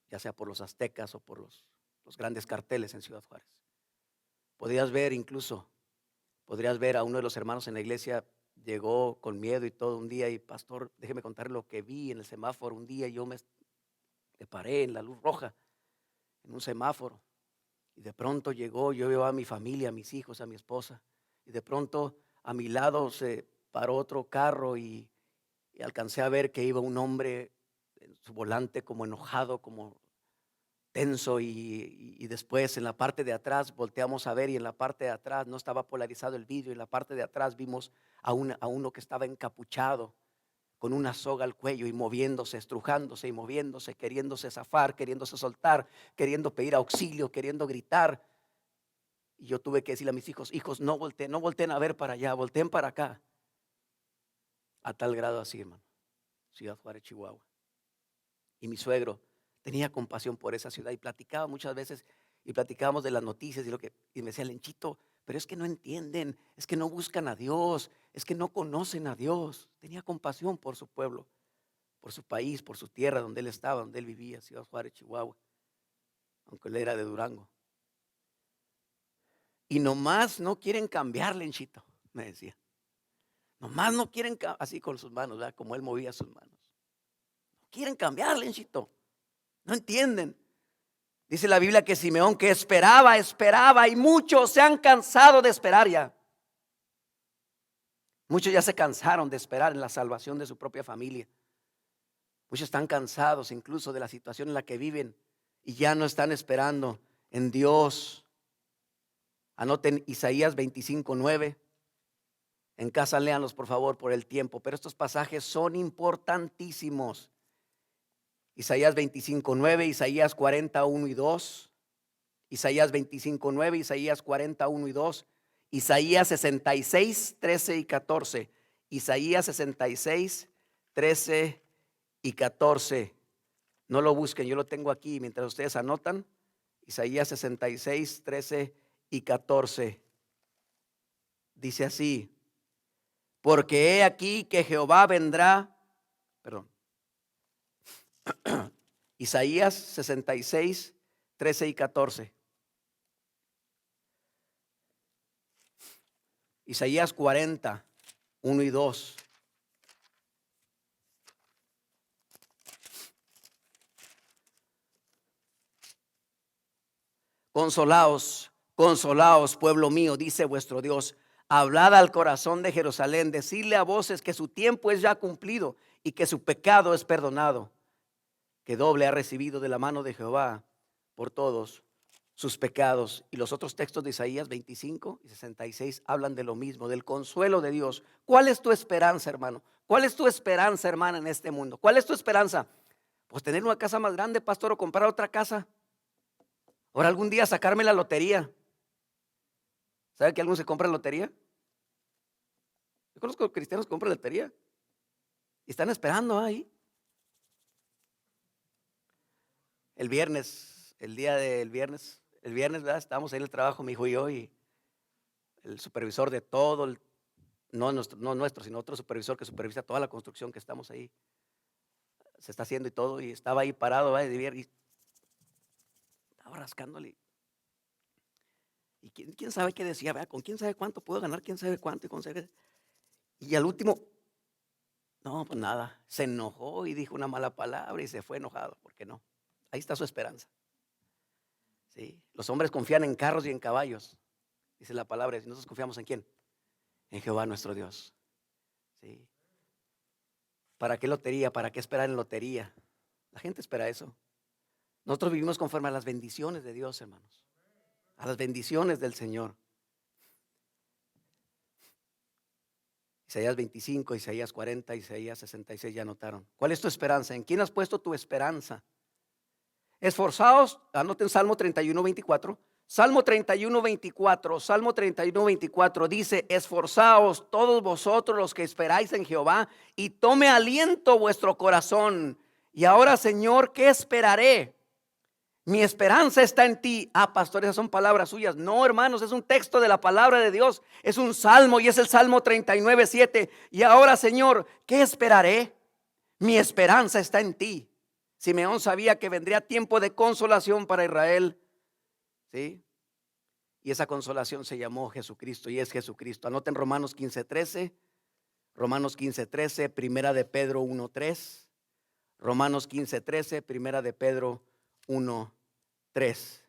ya sea por los aztecas o por los grandes carteles en Ciudad Juárez. Podías ver incluso, podrías ver a uno de los hermanos en la iglesia, llegó con miedo y todo un día, y pastor, déjeme contar lo que vi en el semáforo un día. Yo me paré en la luz roja, en un semáforo, y de pronto llegó, yo veo a mi familia, a mis hijos, a mi esposa, y de pronto a mi lado se paró otro carro y alcancé a ver que iba un hombre en su volante como enojado, como tenso, y después en la parte de atrás volteamos a ver, y en la parte de atrás no estaba polarizado el vidrio, y en la parte de atrás vimos a uno que estaba encapuchado con una soga al cuello y moviéndose, estrujándose y moviéndose, queriéndose zafar, queriéndose soltar, queriendo pedir auxilio, queriendo gritar. Y yo tuve que decirle a mis hijos: hijos, no volteen a ver para allá, volteen para acá. A tal grado así, hermano, Ciudad Juárez, Chihuahua. Y mi suegro tenía compasión por esa ciudad y platicaba muchas veces, y platicábamos de las noticias y me decía: Lenchito, pero es que no entienden, es que no buscan a Dios, es que no conocen a Dios. Tenía compasión por su pueblo, por su país, por su tierra donde él estaba, donde él vivía, Ciudad Juárez, Chihuahua, aunque él era de Durango. Y nomás no quieren cambiar, Lenchito, me decía. Nomás no quieren, así con sus manos, ¿verdad? Como él movía sus manos. No quieren cambiar, Lenchito. No entienden. Dice la Biblia que Simeón, que esperaba, y muchos se han cansado de esperar ya. Muchos ya se cansaron de esperar en la salvación de su propia familia. Muchos están cansados incluso de la situación en la que viven y ya no están esperando en Dios. Anoten Isaías 25:9. En casa léanlos por favor por el tiempo, pero estos pasajes son importantísimos. Isaías 25:9, Isaías 41 y 2, Isaías 25:9, Isaías 41 y 2, Isaías 66, 13 y 14, Isaías 66, 13 y 14. No lo busquen, yo lo tengo aquí mientras ustedes anotan. Isaías 66, 13 y 14. Dice así: porque he aquí que Jehová vendrá, perdón, Isaías 66, 13 y 14. Isaías 40, 1 y 2. Consolaos, consolaos, pueblo mío, dice vuestro Dios. Hablad al corazón de Jerusalén, decidle a voces que su tiempo es ya cumplido y que su pecado es perdonado, que doble ha recibido de la mano de Jehová por todos sus pecados. Y los otros textos de Isaías 25 y 66 hablan de lo mismo, del consuelo de Dios. ¿Cuál es tu esperanza, hermano? ¿Cuál es tu esperanza, hermana, en este mundo? ¿Cuál es tu esperanza? Pues tener una casa más grande, pastor, o comprar otra casa. Ahora algún día sacarme la lotería. ¿Sabe que algunos se compran lotería? Yo conozco cristianos que compran lotería y están esperando ahí. El viernes, el viernes, ¿verdad? Estábamos ahí en el trabajo, mi hijo y yo, y el supervisor de todo, no nuestro, sino otro supervisor que supervisa toda la construcción que estamos ahí, se está haciendo y todo, y estaba ahí parado, ¿verdad? Y estaba rascándole. Y quién sabe qué decía, ¿verdad? Con quién sabe cuánto puedo ganar, quién sabe cuánto, y al último, no, pues nada, se enojó y dijo una mala palabra y se fue enojado, porque no, ahí está su esperanza. ¿Sí? Los hombres confían en carros y en caballos, dice la palabra, y nosotros confiamos en quién, en Jehová nuestro Dios. ¿Sí? ¿Para qué lotería? ¿Para qué esperar en lotería? La gente espera eso. Nosotros vivimos conforme a las bendiciones de Dios, hermanos, a las bendiciones del Señor. Isaías 25, Isaías 40, Isaías 66 ya anotaron. ¿Cuál es tu esperanza? ¿En quién has puesto tu esperanza? Esforzaos, anoten Salmo 31, 24. Salmo 31:24, Salmo 31:24 dice: esforzaos todos vosotros los que esperáis en Jehová, y tome aliento vuestro corazón. Y ahora, Señor, ¿qué esperaré? Mi esperanza está en ti. Ah, pastor, esas son palabras suyas. No, hermanos, es un texto de la palabra de Dios. Es un salmo y es el Salmo 39:7. Y ahora, Señor, ¿qué esperaré? Mi esperanza está en ti. Simeón sabía que vendría tiempo de consolación para Israel. ¿Sí? Y esa consolación se llamó Jesucristo y es Jesucristo. Anoten Romanos 15:13, Romanos 15:13, Primera de Pedro 1:3, Romanos 15:13, Primera de Pedro 1:3.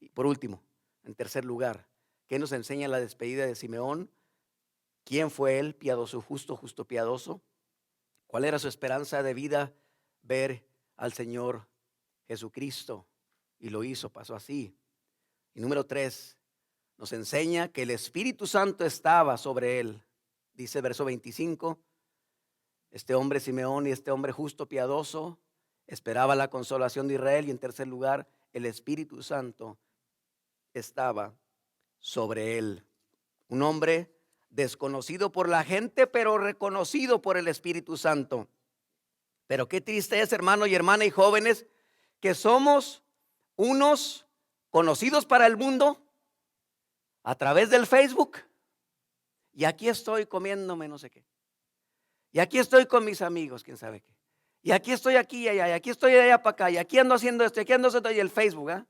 Y por último, en tercer lugar, ¿qué nos enseña la despedida de Simeón? ¿Quién fue él? Piadoso, justo, justo, piadoso. ¿Cuál era su esperanza de vida? Ver al Señor Jesucristo. Y lo hizo, pasó así. Y número 3, nos enseña que el Espíritu Santo estaba sobre él. Dice verso 25, este hombre Simeón y este hombre justo, piadoso, esperaba la consolación de Israel. Y en tercer lugar, el Espíritu Santo estaba sobre él. Un hombre desconocido por la gente, pero reconocido por el Espíritu Santo. Pero qué triste es, hermano y hermana y jóvenes, que somos unos conocidos para el mundo a través del Facebook. Y aquí estoy comiéndome no sé qué. Y aquí estoy con mis amigos, quién sabe qué. Y aquí estoy aquí y allá, y aquí estoy de allá para acá, y aquí ando haciendo esto, y aquí ando haciendo y el Facebook, ¿ah?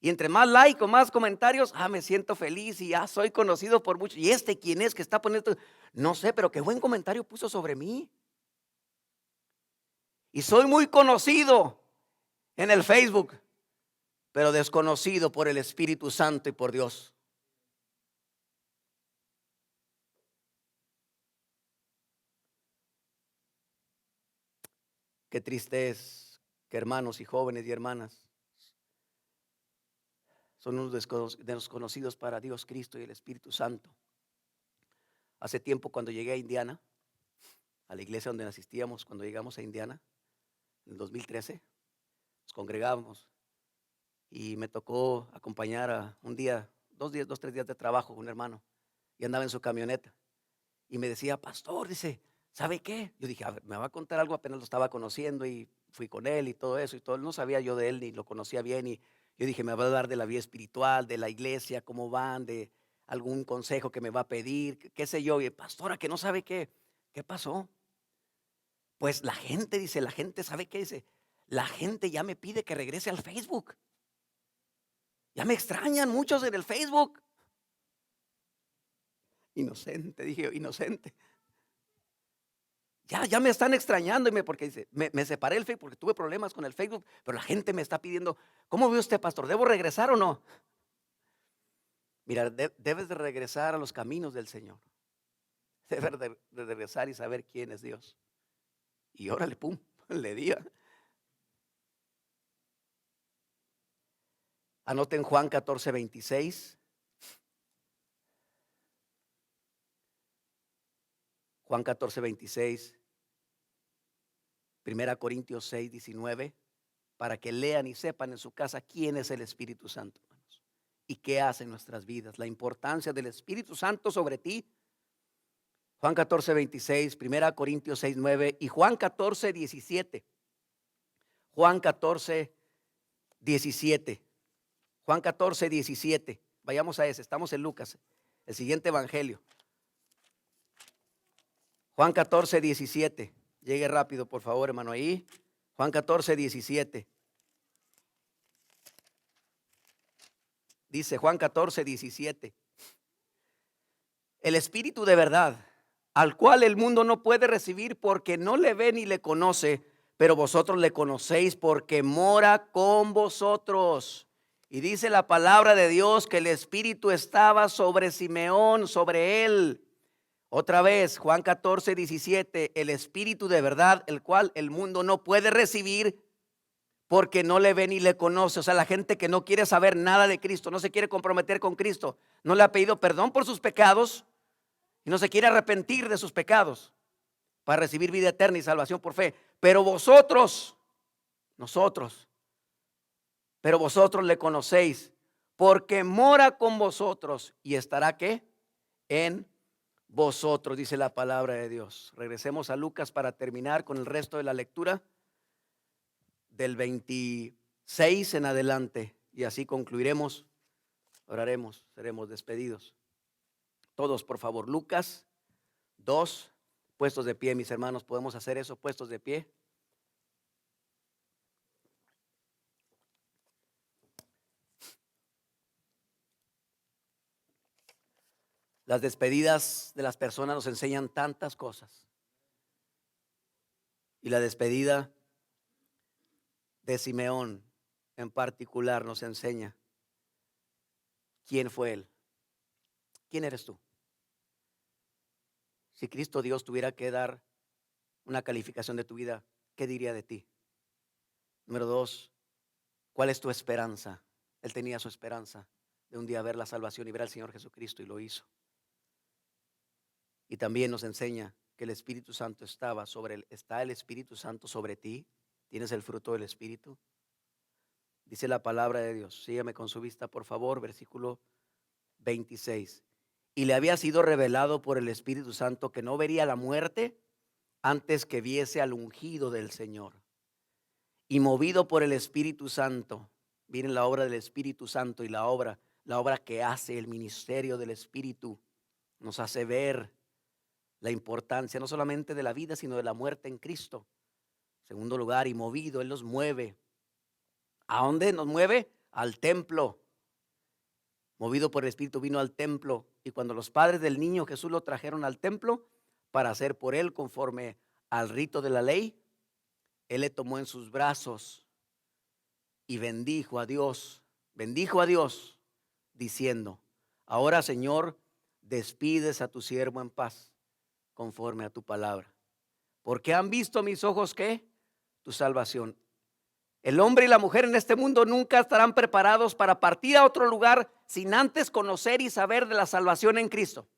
Y entre más like o más comentarios, me siento feliz y ya soy conocido por muchos. ¿Y este quién es que está poniendo esto? No sé, pero qué buen comentario puso sobre mí. Y soy muy conocido en el Facebook, pero desconocido por el Espíritu Santo y por Dios. Qué triste es que hermanos y jóvenes y hermanas son unos desconocidos para Dios, Cristo y el Espíritu Santo. Hace tiempo, cuando llegué a Indiana, a la iglesia donde asistíamos, cuando llegamos a Indiana, en el 2013, nos congregábamos y me tocó acompañar a un día, 2 días, 3 días de trabajo con un hermano, y andaba en su camioneta y me decía: pastor, dice, ¿sabe qué? Yo dije: a ver, me va a contar algo, apenas lo estaba conociendo y fui con él y todo eso y todo. No sabía yo de él ni lo conocía bien, y yo dije: me va a hablar de la vida espiritual, de la iglesia, cómo van, de algún consejo que me va a pedir, qué sé yo. Y pastora, que no sabe qué pasó. Pues la gente, dice, la gente, ¿sabe qué? Dice, la gente ya me pide que regrese al Facebook. Ya me extrañan muchos en el Facebook. Inocente, dije yo, inocente. Ya me están extrañando, porque dice, me separé del Facebook porque tuve problemas con el Facebook, pero la gente me está pidiendo: ¿cómo ve usted, pastor? ¿Debo regresar o no? Mira, debes de regresar a los caminos del Señor. Debes de regresar y saber quién es Dios. Y órale, pum, le di. Anoten Juan 14:26. Juan 14:26. 1 Corintios 6:19. Para que lean y sepan en su casa quién es el Espíritu Santo, hermanos, y qué hace en nuestras vidas, la importancia del Espíritu Santo sobre ti. Juan 14:26, 1 Corintios 6:9 y Juan 14:17. Juan 14:17. Juan 14:17. Vayamos a ese, estamos en Lucas, el siguiente evangelio. Juan 14:17. Llegue rápido, por favor, hermano, ahí. Juan 14:17. Dice Juan 14:17. El Espíritu de verdad, al cual el mundo no puede recibir porque no le ve ni le conoce, pero vosotros le conocéis porque mora con vosotros. Y dice la palabra de Dios que el Espíritu estaba sobre Simeón, sobre él. Otra vez, Juan 14:17, el Espíritu de verdad, el cual el mundo no puede recibir porque no le ve ni le conoce. O sea, la gente que no quiere saber nada de Cristo, no se quiere comprometer con Cristo, no le ha pedido perdón por sus pecados y no se quiere arrepentir de sus pecados para recibir vida eterna y salvación por fe. Pero vosotros le conocéis porque mora con vosotros y estará ¿qué? En vosotros, dice la palabra de Dios. Regresemos a Lucas para terminar con el resto de la lectura del 26 en adelante y así concluiremos, oraremos, seremos despedidos. Todos, por favor, Lucas 2, puestos de pie, mis hermanos, ¿podemos hacer eso, puestos de pie? Las despedidas de las personas nos enseñan tantas cosas. Y la despedida de Simeón en particular nos enseña quién fue él. ¿Quién eres tú? Si Cristo Dios tuviera que dar una calificación de tu vida, ¿qué diría de ti? Número 2, ¿cuál es tu esperanza? Él tenía su esperanza de un día ver la salvación y ver al Señor Jesucristo y lo hizo. Y también nos enseña que el Espíritu Santo está el Espíritu Santo sobre ti. ¿Tienes el fruto del Espíritu? Dice la palabra de Dios. Sígueme con su vista, por favor, versículo 26. Y le había sido revelado por el Espíritu Santo que no vería la muerte antes que viese al ungido del Señor. Y movido por el Espíritu Santo, miren la obra del Espíritu Santo y la obra que hace el ministerio del Espíritu, nos hace ver la importancia no solamente de la vida, sino de la muerte en Cristo. Segundo lugar, y movido, Él nos mueve. ¿A dónde nos mueve? Al templo. Movido por el Espíritu vino al templo. Y cuando los padres del niño Jesús lo trajeron al templo para hacer por él conforme al rito de la ley, Él le tomó en sus brazos y bendijo a Dios diciendo: ahora, Señor, despides a tu siervo en paz conforme a tu palabra. Porque han visto mis ojos ¿qué? Tu salvación. El hombre y la mujer en este mundo nunca estarán preparados para partir a otro lugar sin antes conocer y saber de la salvación en Cristo.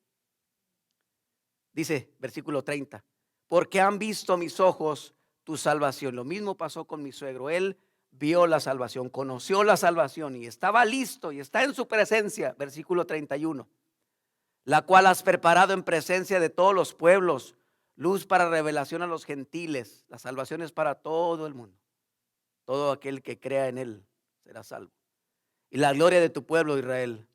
Dice versículo 30, porque han visto mis ojos tu salvación. Lo mismo pasó con mi suegro. Él vio la salvación, conoció la salvación y estaba listo y está en su presencia. Versículo 31, la cual has preparado en presencia de todos los pueblos, luz para revelación a los gentiles. La salvación es para todo el mundo. Todo aquel que crea en él será salvo. Y la gloria de tu pueblo Israel.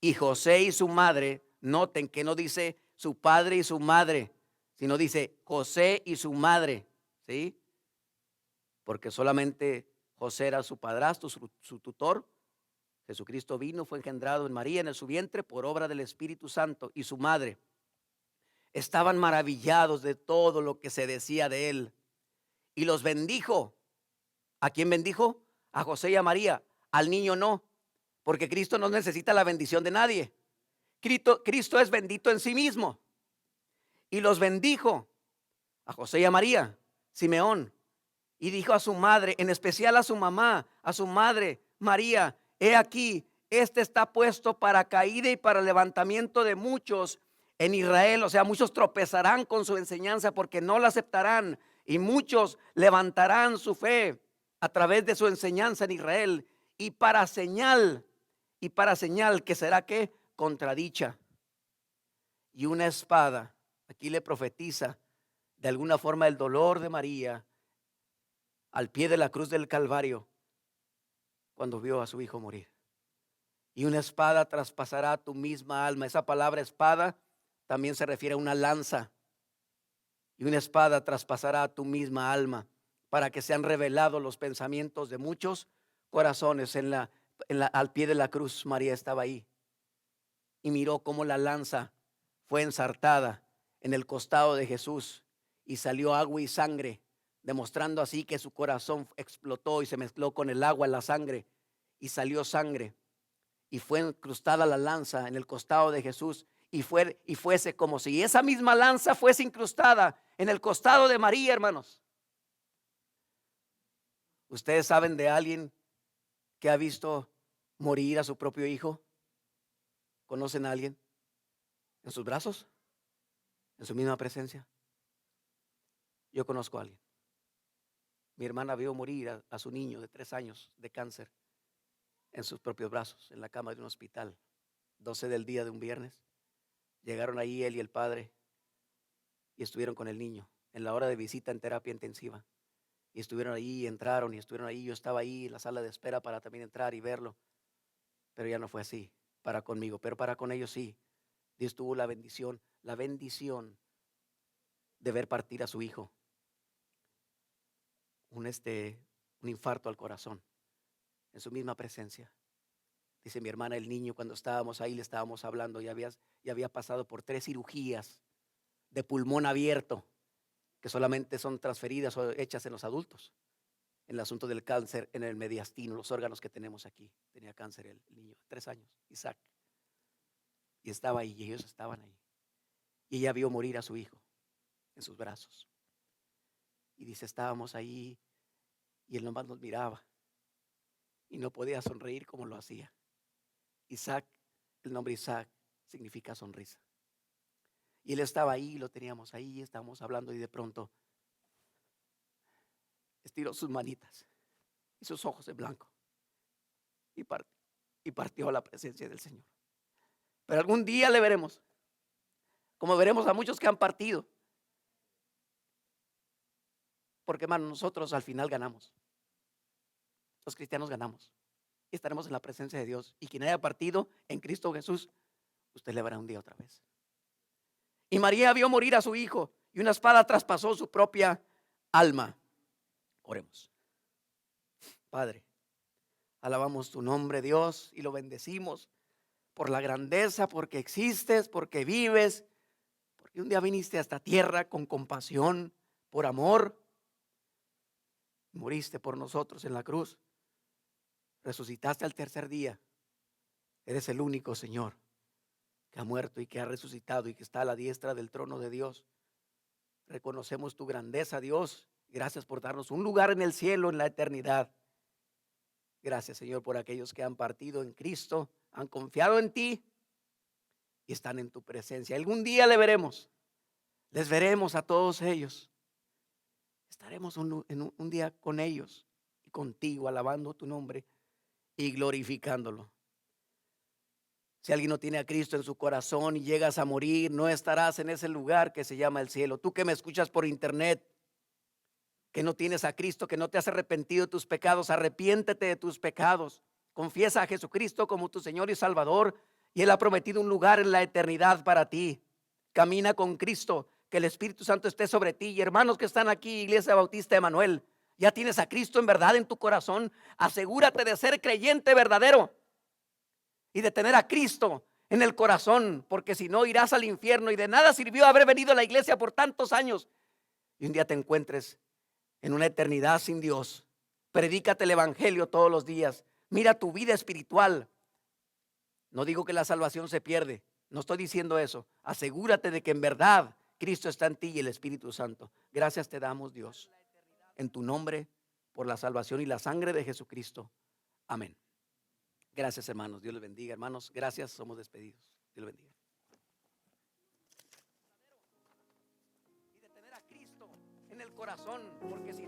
Y José y su madre, noten que no dice su padre y su madre, sino dice José y su madre, ¿sí? Porque solamente José era su padrastro, su tutor. Jesucristo vino, fue engendrado en María en su vientre por obra del Espíritu Santo, y su madre estaban maravillados de todo lo que se decía de él y los bendijo. ¿A quién bendijo? A José y a María. Al niño no, porque Cristo no necesita la bendición de nadie. Cristo es bendito en sí mismo. Y los bendijo a José y a María, Simeón, y dijo a su madre, en especial a su mamá, a su madre María: he aquí, este está puesto para caída y para levantamiento de muchos en Israel. O sea, muchos tropezarán con su enseñanza porque no la aceptarán, y muchos levantarán su fe a través de su enseñanza en Israel, y para señal que será que contradicha. Y una espada, aquí le profetiza de alguna forma el dolor de María al pie de la cruz del Calvario cuando vio a su hijo morir. Y una espada traspasará tu misma alma. Esa palabra espada también se refiere a una lanza. Y una espada traspasará tu misma alma, para que sean revelados los pensamientos de muchos corazones. Al pie de la cruz María estaba ahí y miró cómo la lanza fue ensartada en el costado de Jesús y salió agua y sangre, demostrando así que su corazón explotó y se mezcló con el agua en la sangre y salió sangre, y fue incrustada la lanza en el costado de Jesús, y fuese como si esa misma lanza fuese incrustada en el costado de María, hermanos. ¿Ustedes saben de alguien que ha visto morir a su propio hijo? ¿Conocen a alguien? ¿En sus brazos? ¿En su misma presencia? Yo conozco a alguien. Mi hermana vio morir a su niño de 3 años de cáncer en sus propios brazos, en la cama de un hospital, 12 del día de un viernes. Llegaron ahí él y el padre y estuvieron con el niño en la hora de visita en terapia intensiva. Y estuvieron ahí, entraron y estuvieron ahí. Yo estaba ahí en la sala de espera para también entrar y verlo. Pero ya no fue así para conmigo, pero para con ellos sí. Dios tuvo la bendición de ver partir a su hijo. Un infarto al corazón en su misma presencia. Dice mi hermana, el niño, cuando estábamos ahí, le estábamos hablando, ya había pasado por 3 cirugías de pulmón abierto, que solamente son transferidas o hechas en los adultos. En el asunto del cáncer en el mediastino, los órganos que tenemos aquí. Tenía cáncer el niño, 3 años, Isaac. Y estaba ahí, y ellos estaban ahí. Y ella vio morir a su hijo en sus brazos. Y dice, estábamos ahí, y él nomás nos miraba. Y no podía sonreír como lo hacía. Isaac, el nombre Isaac significa sonrisa. Y él estaba ahí, lo teníamos ahí, estábamos hablando y de pronto estiró sus manitas y sus ojos de blanco y partió a la presencia del Señor. Pero algún día le veremos, como veremos a muchos que han partido. Porque hermano, nosotros al final ganamos. Los cristianos ganamos. Y estaremos en la presencia de Dios. Y quien haya partido en Cristo Jesús, usted le verá un día otra vez. Y María vio morir a su hijo y una espada traspasó su propia alma. Oremos. Padre, alabamos tu nombre, Dios, y lo bendecimos por la grandeza, porque existes, porque vives, porque un día viniste a esta tierra con compasión, por amor. Moriste por nosotros en la cruz. Resucitaste al tercer día. Eres el único, Señor, que ha muerto y que ha resucitado y que está a la diestra del trono de Dios. Reconocemos tu grandeza, Dios. Gracias por darnos un lugar en el cielo, en la eternidad. Gracias, Señor, por aquellos que han partido en Cristo, han confiado en ti y están en tu presencia. Algún día les veremos a todos ellos. Estaremos un día con ellos y contigo, alabando tu nombre y glorificándolo. Si alguien no tiene a Cristo en su corazón y llegas a morir, no estarás en ese lugar que se llama el cielo. Tú que me escuchas por internet, que no tienes a Cristo, que no te has arrepentido de tus pecados, arrepiéntete de tus pecados. Confiesa a Jesucristo como tu Señor y Salvador, y Él ha prometido un lugar en la eternidad para ti. Camina con Cristo, que el Espíritu Santo esté sobre ti. Y hermanos que están aquí, Iglesia Bautista Emanuel, ya tienes a Cristo en verdad en tu corazón. Asegúrate de ser creyente verdadero y de tener a Cristo en el corazón, porque si no irás al infierno y de nada sirvió haber venido a la iglesia por tantos años y un día te encuentres en una eternidad sin Dios. Predícate el evangelio todos los días. Mira tu vida espiritual. No digo que la salvación se pierde, no estoy diciendo eso. Asegúrate de que en verdad Cristo está en ti y el Espíritu Santo. Gracias te damos, Dios, en tu nombre, por la salvación y la sangre de Jesucristo. Amén. Gracias, hermanos. Dios les bendiga, hermanos. Gracias, somos despedidos. Dios les bendiga. Y de tener a Cristo en el corazón, porque si